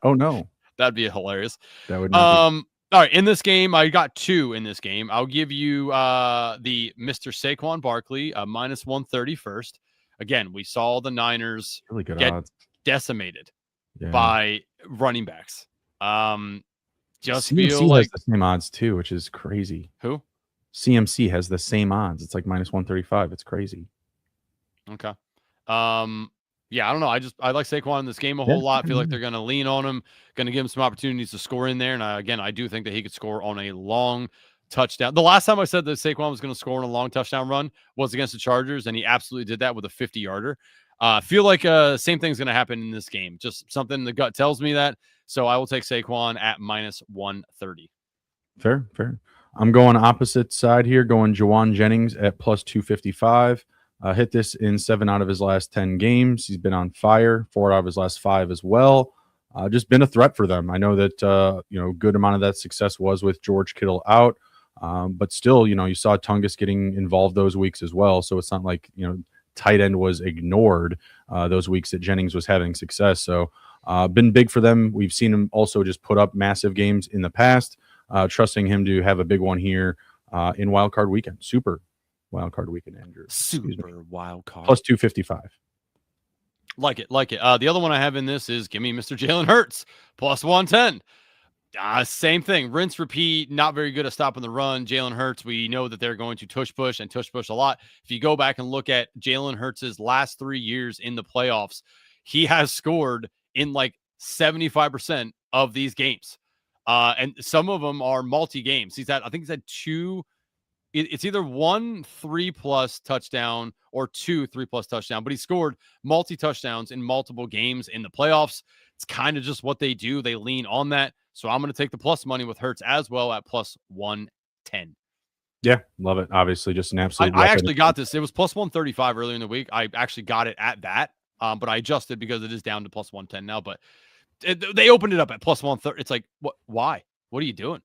Oh, no. That'd be hilarious. That would not be. All right, in this game, I got 2 in this game. I'll give you the Mr. Saquon Barkley, minus 130 first. Again, we saw the Niners really good get odds. Decimated by running backs. Just CMC feel like has the same odds too, which is crazy. Who? CMC has the same odds. It's like minus 135. It's crazy. Okay. Yeah, I don't know. I like Saquon in this game a whole lot. I feel like they're going to lean on him, going to give him some opportunities to score in there. And I do think that he could score on a long touchdown. The last time I said that Saquon was going to score on a long touchdown run was against the Chargers, and he absolutely did that with a 50-yarder. Feel like same thing's going to happen in this game. Just something the gut tells me that. So I will take Saquon at minus 130. Fair. I'm going opposite side here, going Jawan Jennings at plus 255. Hit this in 7 out of his last 10 games. He's been on fire, 4 out of his last 5 as well. Just been a threat for them. I know that, good amount of that success was with George Kittle out. But still, you saw Tungus getting involved those weeks as well. So it's not like, tight end was ignored those weeks that Jennings was having success. So been big for them. We've seen him also just put up massive games in the past. Trusting him to have a big one here in wildcard weekend. Super wildcard weekend, Andrew. Super wildcard. Plus 255. Like it. The other one I have in this is give me Mr. Jalen Hurts, plus 110. Same thing. Rinse, repeat. Not very good at stopping the run. Jalen Hurts, we know that they're going to tush push a lot. If you go back and look at Jalen Hurts' last 3 years in the playoffs, he has scored in like 75% of these games. And some of them are multi-games. I think he's had 2. It's either 1 3+ touchdown or 2 3+ touchdown, but he scored multi-touchdowns in multiple games in the playoffs. It's kind of just what they do. They lean on that. So I'm going to take the plus money with Hurts as well at plus 110. Yeah, love it. Obviously, just an absolute. I actually got this. It was plus 135 earlier in the week. I actually got it at that, but I adjusted because it is down to plus 110 now. But they opened it up at plus 130. It's like, what? Why? What are you doing?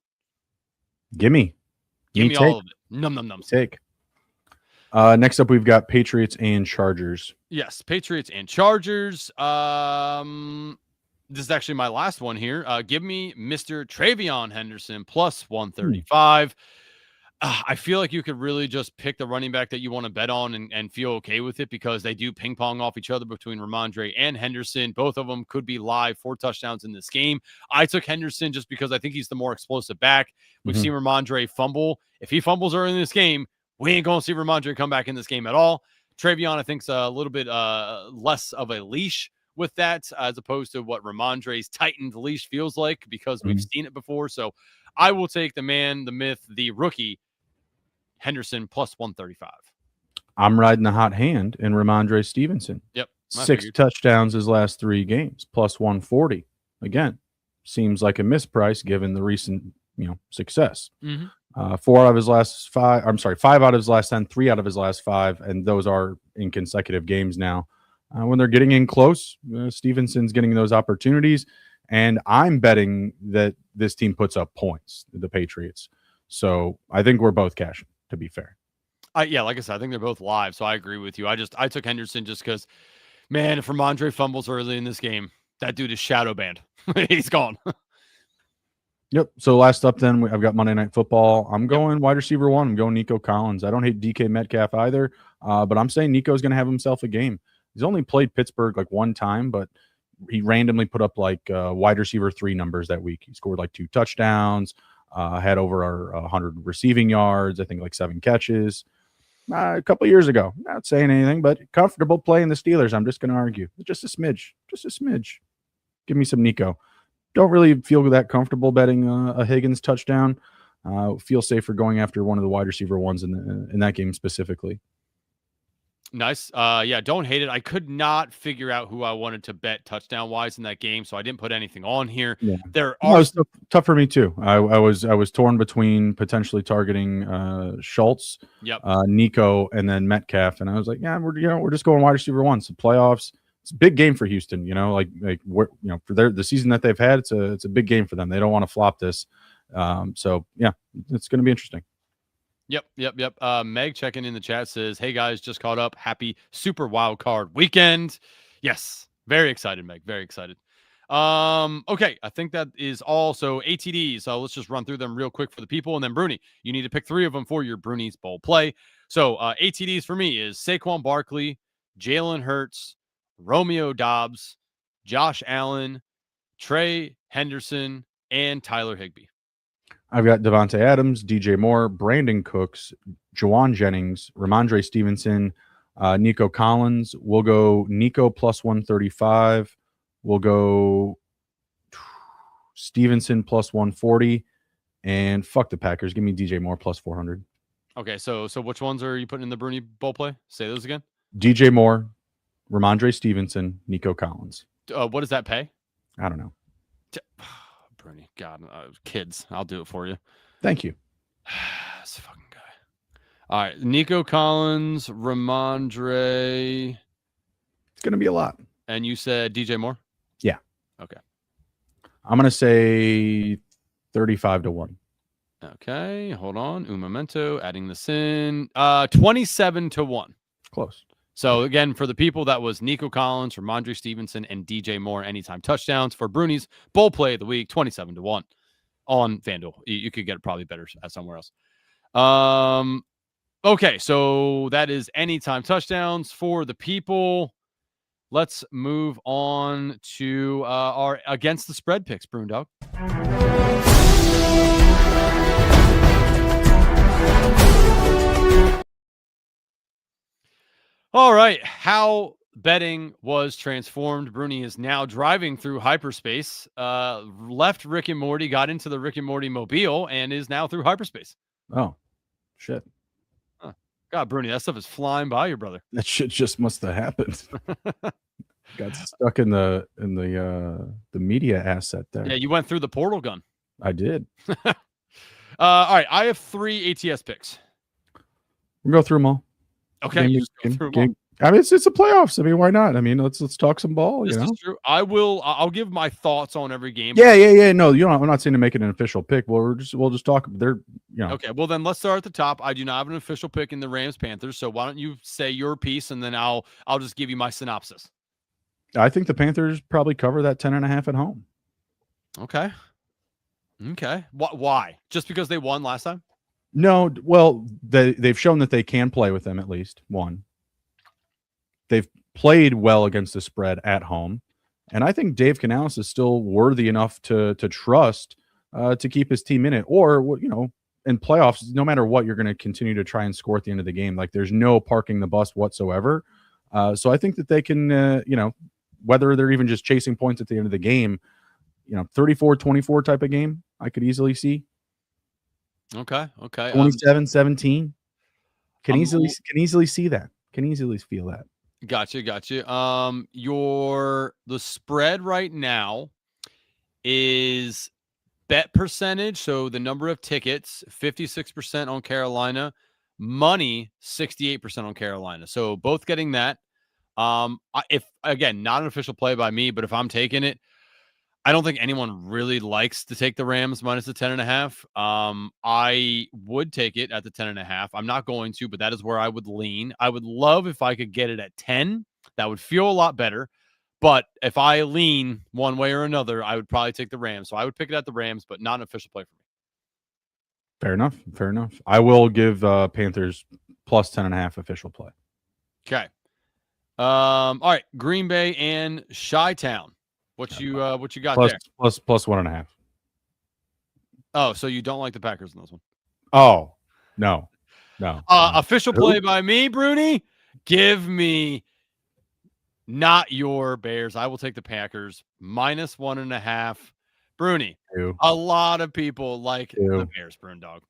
Give me all of it. Num. Take. Next up, we've got Patriots and Chargers. Yes, Patriots and Chargers. This is actually my last one here. Give me Mr. Travion Henderson plus 135. I feel like you could really just pick the running back that you want to bet on and feel okay with it because they do ping pong off each other between Ramondre and Henderson. Both of them could be live 4 touchdowns in this game. I took Henderson just because I think he's the more explosive back. We've seen Ramondre fumble. If he fumbles early in this game, we ain't going to see Ramondre come back in this game at all. Travion, I think, is a little bit less of a leash with that as opposed to what Ramondre's tightened leash feels like because we've seen it before. So I will take the man, the myth, the rookie, Henderson plus 135. I'm riding the hot hand in Ramondre Stevenson. Yep. 6 touchdowns his last 3 games, plus 140. Again, seems like a misprice given the recent, success. 4 out of his last 5. I'm sorry, 5 out of his last 10, 3 out of his last 5, and those are in consecutive games now. When they're getting in close, Stevenson's getting those opportunities, and I'm betting that this team puts up points, the Patriots. So I think we're both cashing, to be fair. Yeah, like I said, I think they're both live, so I agree with you. I took Henderson just because, man, if Ramondre fumbles early in this game, that dude is shadow banned. He's gone. Yep. So last up, then I've got Monday Night Football. I'm going wide receiver 1. I'm going Nico Collins. I don't hate DK Metcalf either, but I'm saying Nico's going to have himself a game. He's only played Pittsburgh like 1 time, but he randomly put up like wide receiver 3 numbers that week. He scored like 2 touchdowns, had over 100 receiving yards, I think like 7 catches. A couple of years ago. Not saying anything, but comfortable playing the Steelers. I'm just going to argue. Just a smidge. Give me some Nico. Don't really feel that comfortable betting a Higgins touchdown. Feel safer going after one of the wide receiver ones in that game specifically. Nice. Yeah, don't hate it. I could not figure out who I wanted to bet touchdown wise in that game, so I didn't put anything on here. Yeah. It was tough for me too. I was torn between potentially targeting Schultz, Nico, and then Metcalf, and I was like, yeah, we're just going wide receiver 1. So playoffs. It's a big game for Houston. For the season that they've had, it's a big game for them. They don't want to flop this. So yeah, it's going to be interesting. Yep. Meg checking in the chat says, hey guys, just caught up. Happy Super Wild Card weekend. Yes. Very excited, Meg. Very excited. Okay. I think that is all. So ATDs. So let's just run through them real quick for the people. And then Bruni, you need to pick 3 of them for your Bruni's bowl play. So ATDs for me is Saquon Barkley, Jalen Hurts, Romeo Dobbs, Josh Allen, Trey Henderson, and Tyler Higbee. I've got Devontae Adams, DJ Moore, Brandon Cooks, Juwan Jennings, Ramondre Stevenson, Nico Collins. We'll go Nico plus 135. We'll go Stevenson plus 140. And fuck the Packers. Give me DJ Moore plus 400. Okay, so which ones are you putting in the Bruni bowl play? Say those again. DJ Moore, Ramondre Stevenson, Nico Collins. What does that pay? I don't know. Bruni, God, kids, I'll do it for you. Thank you. This fucking guy. All right, Nico Collins, Ramondre. It's going to be a lot. And you said DJ Moore? Yeah. Okay. I'm going to say 35-1. Okay, hold on. Un momento, adding this in. 27-1. Close. So, again, for the people, that was Nico Collins, Ramondre Stevenson, and DJ Moore anytime touchdowns. For Bruni's bowl play of the week, 27-1 on FanDuel. You could get it probably better at somewhere else. Okay, so that is anytime touchdowns for the people. Let's move on to our against the spread picks, Brewndog. All right, how betting was transformed. Bruni is now driving through hyperspace, left Rick and Morty, got into the Rick and Morty mobile, and is now through hyperspace. Oh, shit. Huh. God, Bruni, that stuff is flying by you, brother. That shit just must have happened. Got stuck in the media asset there. Yeah, you went through the portal gun. I did. All right, I have 3 ATS picks. We'll go through them all. Okay, I mean, it's the playoffs. I mean, why not? I mean, let's talk some ball. This is true. I'll give my thoughts on every game. Yeah. No, I'm not saying to make it an official pick. We'll just talk. Okay, well then let's start at the top. I do not have an official pick in the Rams Panthers, so why don't you say your piece and then I'll just give you my synopsis. I think the Panthers probably cover that 10.5 at home. Okay. Why? Just because they won last time? No, well, they've shown that they can play with them at least one. They've played well against the spread at home, and I think Dave Canales is still worthy enough to trust to keep his team in it. Or in playoffs, no matter what, you're going to continue to try and score at the end of the game. Like there's no parking the bus whatsoever. So I think that they can, whether they're even just chasing points at the end of the game, 34-24 type of game, I could easily see. Okay. 27-17. Can easily see that. Can easily feel that. Gotcha. The spread right now is bet percentage. So the number of tickets, 56% on Carolina, money, 68% on Carolina. So both getting that. If again, not an official play by me, but if I'm taking it, I don't think anyone really likes to take the Rams minus the 10.5. I would take it at the 10.5. I'm not going to, but that is where I would lean. I would love if I could get it at 10. That would feel a lot better. But if I lean one way or another, I would probably take the Rams. So I would pick it at the Rams, but not an official play for me. Fair enough. I will give Panthers plus 10.5 official play. Okay. All right. Green Bay and Chi-Town. What you got there? Plus 1.5. Oh, so you don't like the Packers in this one? Oh, no. Official play by me, Bruni. Give me not your Bears. I will take the Packers minus 1.5. Bruni. A lot of people like the Bears, Brun Dog.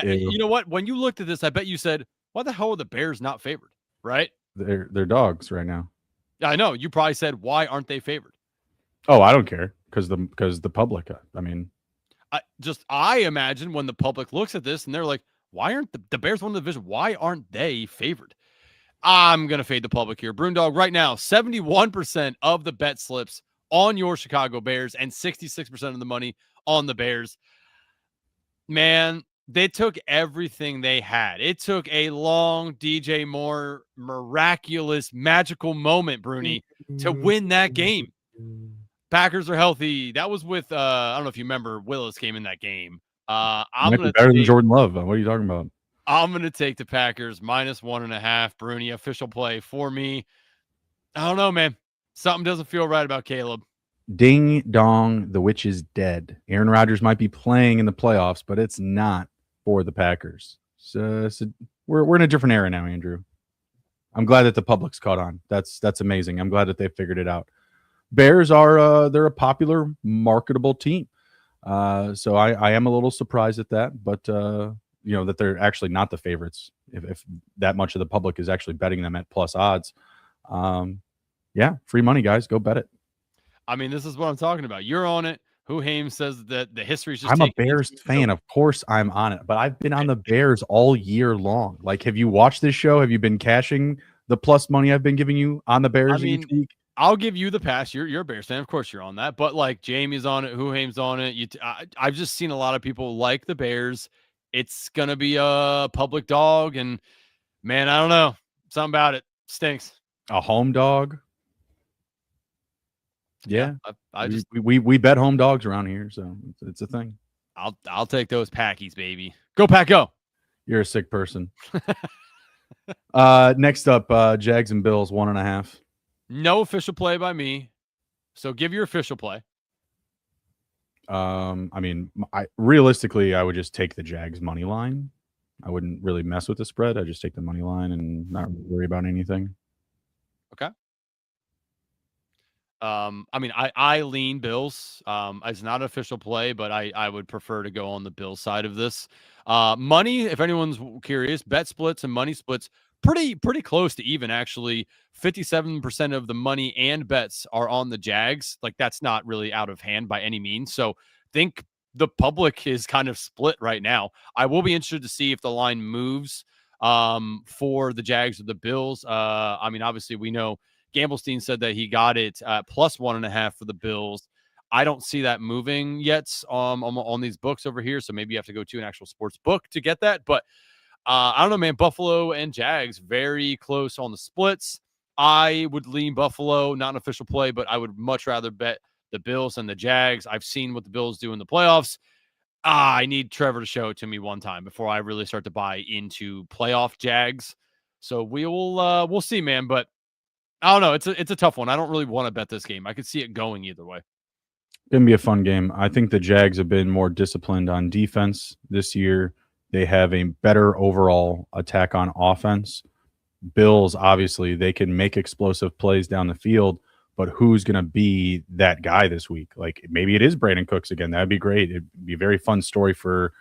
You know what? When you looked at this, I bet you said, "Why the hell are the Bears not favored?" Right? They're dogs right now. I know. You probably said, "Why aren't they favored?" Oh, I don't care because the public. I mean, I imagine when the public looks at this and they're like, "Why aren't the Bears won the division? Why aren't they favored?" I'm gonna fade the public here, Brundog. Right now, 71% of the bet slips on your Chicago Bears and 66% of the money on the Bears. Man, they took everything they had. It took a long DJ Moore miraculous magical moment, Bruni, to win that game. Packers are healthy. That was with I don't know if you remember Willis came in that game. I'm gonna better than Jordan Love. What are you talking about? I'm gonna take the Packers minus 1.5. Bruni, official play for me. I don't know, man. Something doesn't feel right about Caleb. Ding dong, the witch is dead. Aaron Rodgers might be playing in the playoffs, but it's not for the Packers. So we're in a different era now, Andrew. I'm glad that the public's caught on. That's amazing. I'm glad that they figured it out. Bears are they're a popular, marketable team. So I am a little surprised at that, but that they're actually not the favorites. If that much of the public is actually betting them at plus odds, free money, guys. Go bet it. I mean, this is what I'm talking about. You're on it. Who Hames says that the history is just. I'm a Bears fan. Of course, I'm on it, but I've been on the Bears all year long. Like, have you watched this show? Have you been cashing the plus money I've been giving you on the Bears each week? I'll give you the pass. You're a Bears fan. Of course you're on that. But like Jamie's on it. Who Hames on it. I've just seen a lot of people like the Bears. It's going to be a public dog. And man, I don't know. Something about it stinks. A home dog. Yeah. We bet home dogs around here. So it's a thing. I'll take those Packies, baby. Go Pack, go. You're a sick person. Next up, Jags and Bills 1.5. No official play by me. So give your official play. Realistically, I would just take the Jags money line. I wouldn't really mess with the spread. I just take the money line and not worry about anything. Okay. I lean Bills. It's not an official play, but I would prefer to go on the Bills side of this. Money, if anyone's curious, bet splits and money splits pretty close to even, actually. 57% of the money and bets are on the Jags. Like, that's not really out of hand by any means. So think the public is kind of split right now. I will be interested to see if the line moves for the Jags or the Bills. Obviously we know Gamblestein said that he got it plus 1.5 for the Bills. I don't see that moving yet on these books over here. So maybe you have to go to an actual sports book to get that. But I don't know, man. Buffalo and Jags, very close on the splits. I would lean Buffalo, not an official play, but I would much rather bet the Bills and the Jags. I've seen what the Bills do in the playoffs. I need Trevor to show it to me one time before I really start to buy into playoff Jags. So we'll see, man. But I don't know. It's a tough one. I don't really want to bet this game. I could see it going either way. Gonna be a fun game. I think the Jags have been more disciplined on defense this year. They have a better overall attack on offense. Bills, obviously, they can make explosive plays down the field, but who's going to be that guy this week? Like maybe it is Brandon Cooks again. That'd be great. It'd be a very fun story for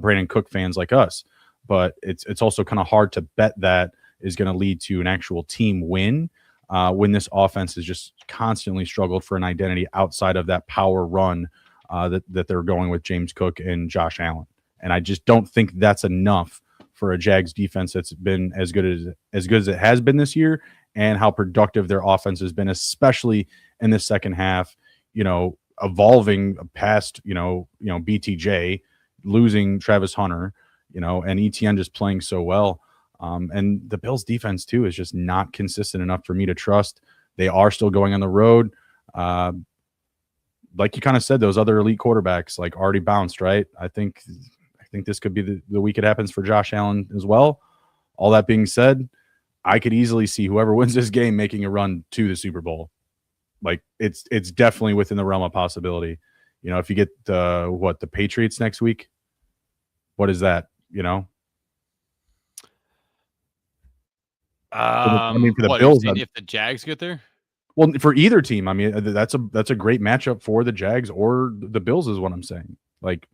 Brandon Cook fans like us. But it's also kind of hard to bet that is going to lead to an actual team win when this offense has just constantly struggled for an identity outside of that power run that they're going with James Cook and Josh Allen. And I just don't think that's enough for a Jags defense that's been as good as it has been this year, and how productive their offense has been, especially in the second half. You know, evolving past BTJ, losing Travis Hunter, and ETN just playing so well. And the Bills defense too is just not consistent enough for me to trust. They are still going on the road. Like you kind of said, those other elite quarterbacks like already bounced, right? I think this could be the week it happens for Josh Allen as well. All that being said, I could easily see whoever wins this game making a run to the Super Bowl. Like it's definitely within the realm of possibility. If you get the Patriots next week, what is that? For the Bills, if the Jags get there. Well, for either team, I mean, that's a great matchup for the Jags or the Bills is what I'm saying. Like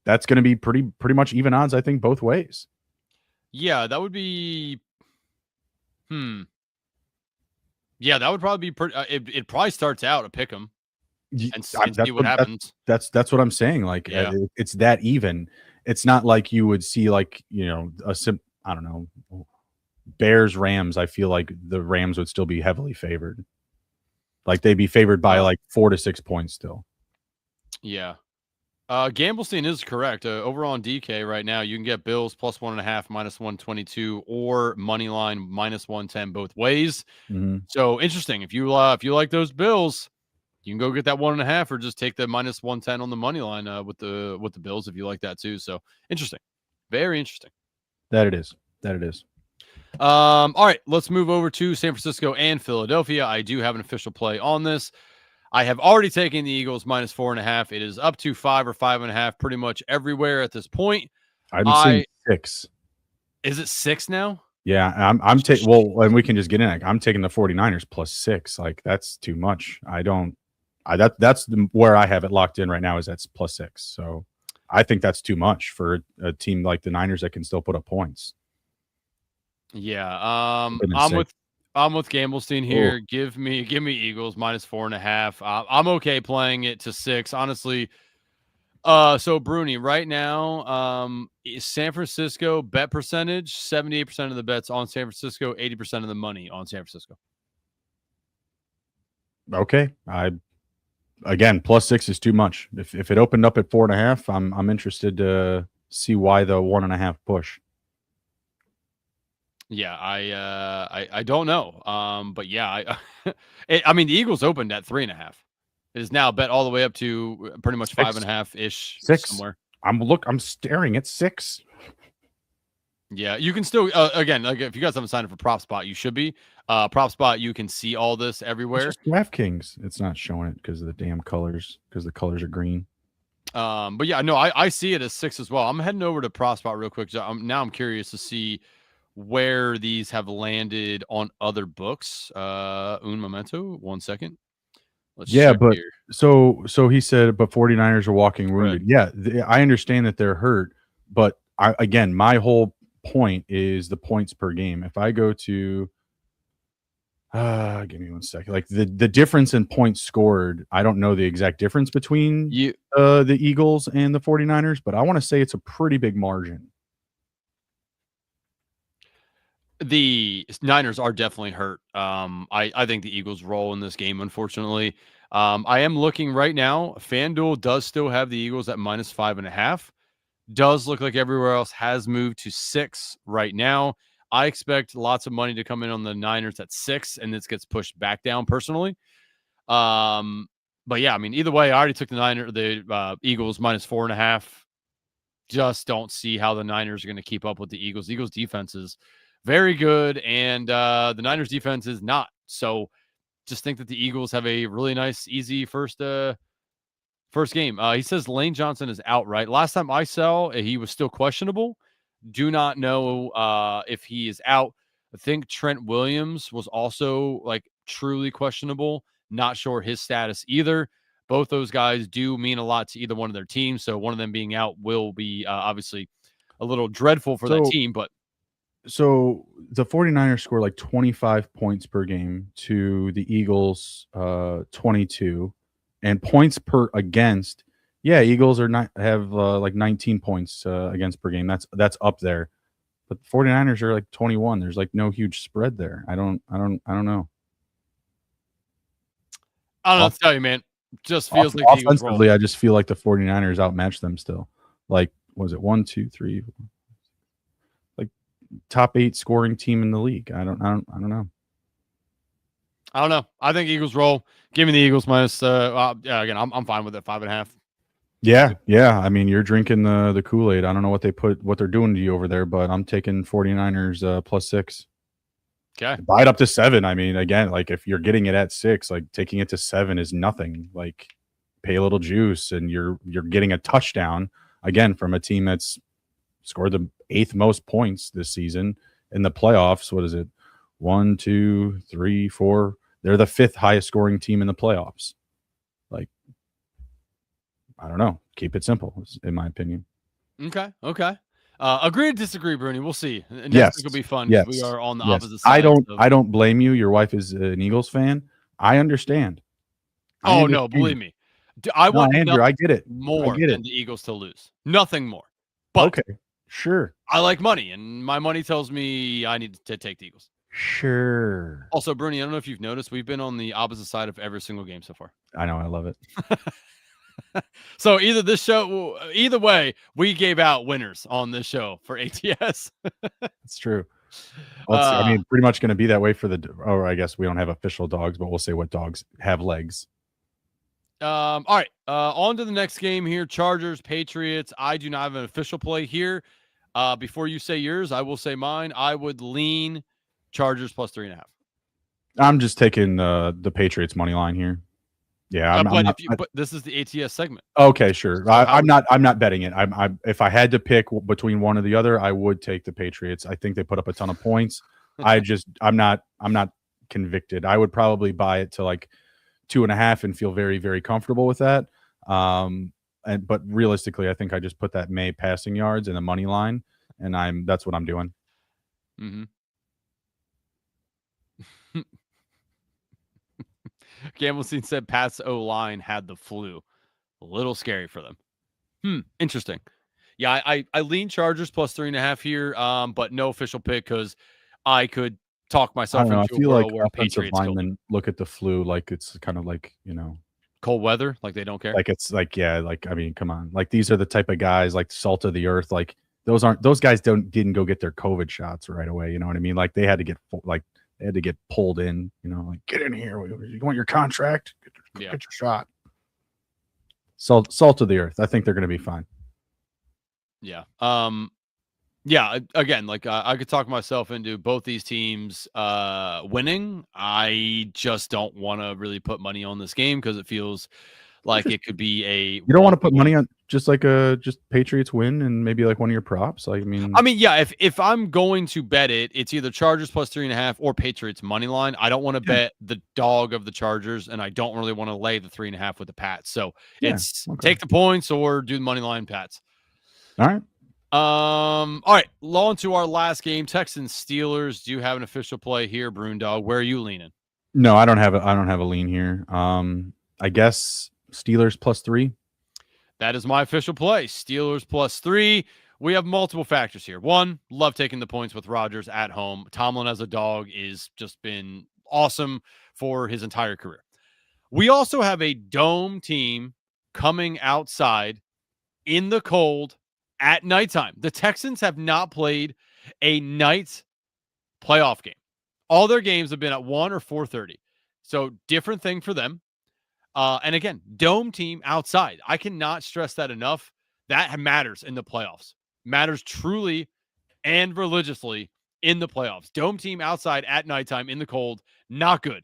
that's going to be pretty much even odds, I think, both ways. Yeah, that would be. Yeah, that would probably be pretty. It probably starts out a pick 'em and see what happens. That's what I'm saying. Like it's that even. It's not like you would see I don't know, Bears Rams. I feel like the Rams would still be heavily favored. Like they'd be favored by like 4 to 6 points still. Yeah. Gamblestein is correct. Over on DK right now, you can get Bills plus 1.5, minus 122, or money line minus 110 both ways. Mm-hmm. So interesting. If you like those Bills, you can go get that 1.5, or just take the minus 110 on the money line with the Bills if you like that too. So interesting, very interesting. That it is. All right, let's move over to San Francisco and Philadelphia. I do have an official play on this. I have already taken the Eagles minus 4.5. It is up to 5 or 5.5 pretty much everywhere at this point. I'm seeing 6. Is it 6 now? Yeah, I'm taking. Well, and we can just get in. I'm taking the 49ers plus 6. Like that's too much. That's where I have it locked in right now. Is that's plus 6. So I think that's too much for a team like the Niners that can still put up points. Yeah, I'm with Gamblestein here. Ooh. Give me Eagles minus 4.5. I'm okay playing it to 6, honestly. So Bruni, right now, San Francisco bet percentage, 78% of the bets on San Francisco, 80% of the money on San Francisco. Okay, again plus 6 is too much. If it opened up at 4.5, I'm interested to see why the 1.5 push. Yeah, I don't know. But yeah, I mean the Eagles opened at 3.5. It is now bet all the way up to pretty much 5.5 ish 6 somewhere. I'm staring at 6. Yeah, you can still again, like if you guys haven't signed up for Prop Spot, you should be. Prop Spot, you can see all this everywhere. It's just DraftKings. It's not showing it because of the damn colors, because the colors are green. But yeah, no, I see it as 6 as well. I'm heading over to Prop Spot real quick. I'm curious to see where these have landed on other books. Un momento, 1 second. Let's but here. So he said, but 49ers are walking wounded. Right. Yeah, I understand that they're hurt, but again, my whole point is the points per game. If I go to give me 1 second. Like the difference in points scored, I don't know the exact difference between the Eagles and the 49ers, but I want to say it's a pretty big margin. The Niners are definitely hurt. I think the Eagles roll in this game, unfortunately. I am looking right now. FanDuel does still have the Eagles at minus 5.5. Does look like everywhere else has moved to 6 right now. I expect lots of money to come in on the Niners at 6, and this gets pushed back down personally. But yeah, I mean, either way, I already took the Eagles minus 4.5. Just don't see how the Niners are going to keep up with the Eagles. The Eagles defense is very good, and the Niners defense is not. So just think that the Eagles have a really nice, easy first game. He says Lane Johnson is out, right? Last time I saw, he was still questionable. Do not know if he is out. I think Trent Williams was also like truly questionable. Not sure his status either. Both those guys do mean a lot to either one of their teams. So one of them being out will be obviously a little dreadful for that team. But so the 49ers score like 25 points per game to the Eagles 22, and points per against. Yeah, Eagles are not have like 19 points against per game. That's up there. But the 49ers are like 21. There's like no huge spread there. I don't know. I don't know what to tell you, man. Just feels like offensively, I just feel like the 49ers outmatch them still. Like, was it 1, 2, 3, like top 8 scoring team in the league? I don't know. I don't know. I think Eagles roll. Give me the Eagles minus. Again, I'm fine with it. 5.5. Yeah. I mean, you're drinking the Kool-Aid. I don't know what they're doing to you over there, but I'm taking 49ers +6. Okay. Buy it up to 7. I mean, again, like if you're getting it at 6, like taking it to 7 is nothing. Like pay a little juice and you're getting a touchdown again from a team that's scored the 8th most points this season in the playoffs. What is it? 1, 2, 3, 4. They're the 5th highest scoring team in the playoffs. Like, I don't know. Keep it simple, in my opinion. Okay. Agree to disagree, Bruni. We'll see. Next week will be fun. Yes. We are on the opposite side. I don't blame you. Your wife is an Eagles fan. I understand. No, believe me. I want Andrew, I get it. More than the Eagles to lose. Nothing more. But okay, sure. I like money, and my money tells me I need to take the Eagles. Sure. Also, Bruni, I don't know if you've noticed, we've been on the opposite side of every single game so far. I know. I love it. So either way, we gave out winners on this show for ATS. It's true. Well, I mean, pretty much going to be that way for I guess we don't have official dogs, but we'll say what dogs have legs. All right. On to the next game here. Chargers, Patriots. I do not have an official play here. Before you say yours, I will say mine. I would lean Chargers +3.5. I'm just taking the Patriots money line here. Yeah, but this is the ATS segment. Okay, sure. So I'm not betting it. If I had to pick between one or the other, I would take the Patriots. I think they put up a ton of points. I'm not convicted. I would probably buy it to like 2.5 and feel very, very comfortable with that. But realistically, I think I just put that May passing yards in the money line, and that's what I'm doing. Mm-hmm. Gamblestein said Pat's O-line had the flu. A little scary for them. Interesting. Yeah, I lean Chargers +3.5 here, but no official pick because I could talk myself into I feel like where offensive Patriots linemen look at the flu like it's kind of like, cold weather, like they don't care. Like it's like, yeah, like I mean, come on. Like these are the type of guys like salt of the earth. Like those guys didn't go get their COVID shots right away. You know what I mean? Like they had to get pulled in, like get in here. You want your contract? Get your shot. Salt of the earth. I think they're going to be fine. Yeah. Yeah. Again, like I could talk myself into both these teams winning. I just don't want to really put money on this game because it feels like it could be a. You don't want to put money on just Patriots win and maybe like one of your props. Like, I mean, yeah. If I'm going to bet it, it's either Chargers +3.5 or Patriots money line. I don't want to bet the dog of the Chargers, and I don't really want to lay the 3.5 with the Pats. So take the points or do the money line Pats. All right. All right. On to our last game, Texans Steelers. Do you have an official play here, Brewndog? Where are you leaning? No, I don't have a lean here. I guess Steelers +3. That is my official play. Steelers +3. We have multiple factors here. One, love taking the points with Rodgers at home. Tomlin as a dog is just been awesome for his entire career. We also have a dome team coming outside in the cold at nighttime. The Texans have not played a night playoff game. All their games have been at 1 or 4:30. So different thing for them. And again, dome team outside. I cannot stress that enough. That matters in the playoffs. Matters truly and religiously in the playoffs. Dome team outside at nighttime in the cold, not good.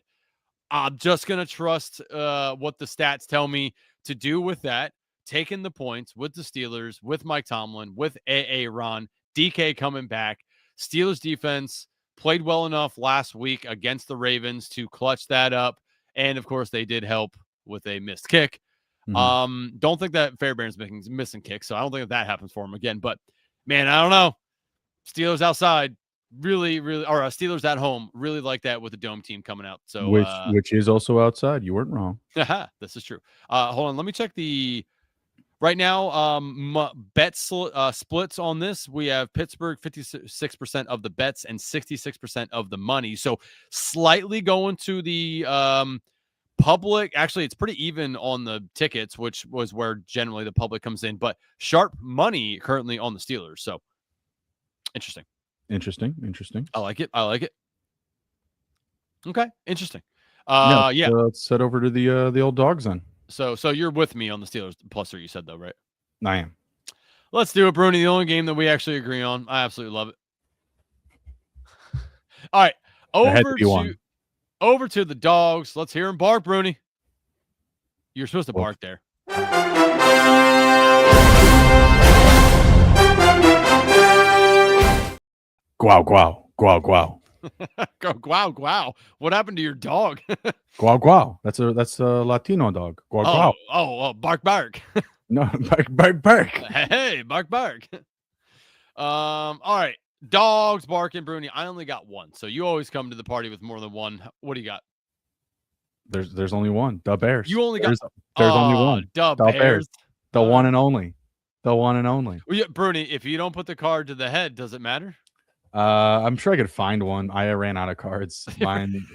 I'm just going to trust what the stats tell me to do with that. Taking the points with the Steelers, with Mike Tomlin, with Ron, DK coming back. Steelers defense played well enough last week against the Ravens to clutch that up. And, of course, they did help with a missed kick. Mm-hmm. Don't think that Fairbairn's missing kicks, so I don't think that happens for him again. But, man, I don't know. Steelers outside, really, or Steelers at home, really like that with the dome team coming out. So which is also outside. You weren't wrong. This is true. Hold on, let me check the right now. Bet splits on this. We have Pittsburgh 56% of the bets and 66% of the money. So slightly going to the public. Actually, it's pretty even on the tickets, which was where generally the public comes in. But sharp money currently on the Steelers. So interesting. I like it. Okay, interesting. Yeah. Let's head over to the old dogs then. So you're with me on the Steelers pluser, you said though, right? I am. Let's do it, Bruni. The only game that we actually agree on. I absolutely love it. All right, over to the dogs. Let's hear him bark, Bruni. You're supposed to bark there. Guau, guau, guau, guau. Go, guau, guau. What happened to your dog? Guau, guau. That's a Latino dog. Guau, guau. Oh, bark, bark. No, bark, bark. Hey, bark, bark. All right. Dogs barking, Bruni. I only got one. So you always come to the party with more than one. What do you got? There's only one. The Bears. You only got there's only one. The Bears. The one and only. The one and only. Well, yeah, Bruni, if you don't put the card to the head, does it matter? I'm sure I could find one. I ran out of cards. Mine.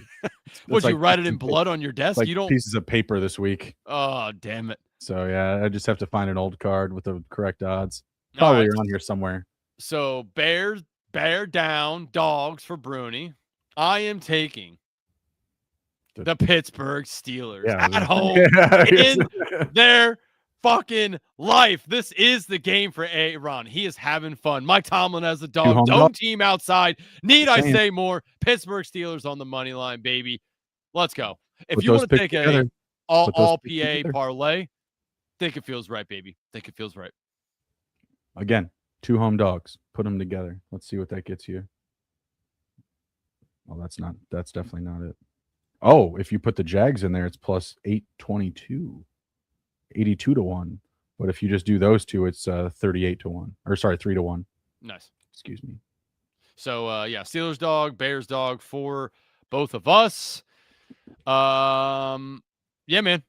Would you write it in blood on your desk? Like you don't pieces of paper this week. Oh, damn it. So yeah, I just have to find an old card with the correct odds. Probably around here somewhere. So bear down, dogs for Bruni. I am taking the Pittsburgh Steelers at home in their fucking life. This is the game for Aaron. He is having fun. Mike Tomlin has the dome team outside. Need I say more? Pittsburgh Steelers on the money line, baby. Let's go. If you want to take a all PA parlay, think it feels right, baby. Think it feels right. Again, 2 home dogs. Put them together. Let's see what that gets you. Well, that's definitely not it. Oh, if you put the Jags in there, it's plus 822. 82 to 1. But if you just do those two, it's 38 to 1. Or sorry, 3 to 1. Nice. Excuse me. So yeah, Steelers dog, Bears dog for both of us. Yeah, man.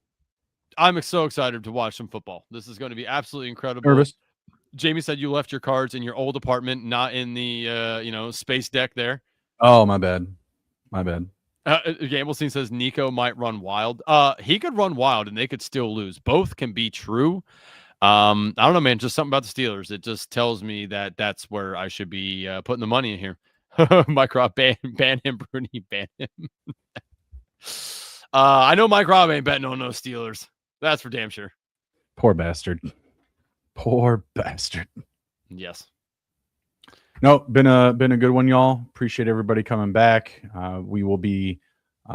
I'm so excited to watch some football. This is going to be absolutely incredible. Nervous. Jamie said you left your cards in your old apartment, not in the space deck there. Oh, my bad. Gamblestein says Nico might run wild. He could run wild and they could still lose. Both can be true. I don't know, man. Just something about the Steelers. It just tells me that that's where I should be putting the money in here. Mike Robb, ban him, Bruni, ban him. I know Mike Robb ain't betting on no Steelers. That's for damn sure. Poor bastard. Yes. No, been a good one, y'all. Appreciate everybody coming back. We will be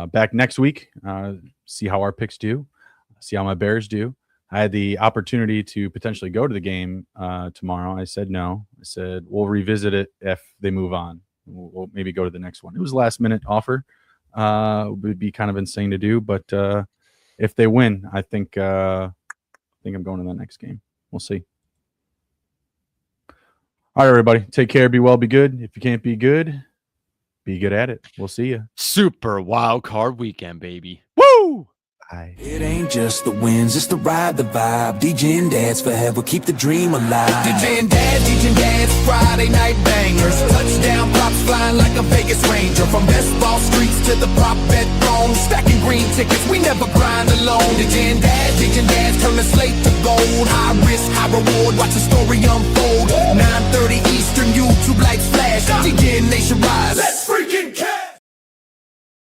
back next week. See how our picks do. See how my Bears do. I had the opportunity to potentially go to the game tomorrow. I said no. I said we'll revisit it if they move on. We'll maybe go to the next one. It was a last minute offer. It would be kind of insane to do, but if they win, I think I'm going to the next game. We'll see. All right, everybody. Take care. Be well. Be good. If you can't be good at it. We'll see you. Super wild card weekend, baby. Woo! Bye. It ain't just the wins, it's the ride, the vibe. Degen dads forever, keep the dream alive. Degen dads, Friday night bangers. Touchdown props flying like a Vegas Ranger. From best ball streets to the prop bet throne. Stacking green tickets, we never grind alone. Degen dads, turn the slate to gold. High risk, high reward, watch the story unfold. 9:30 Eastern, YouTube lights flash. Degen Nation rise.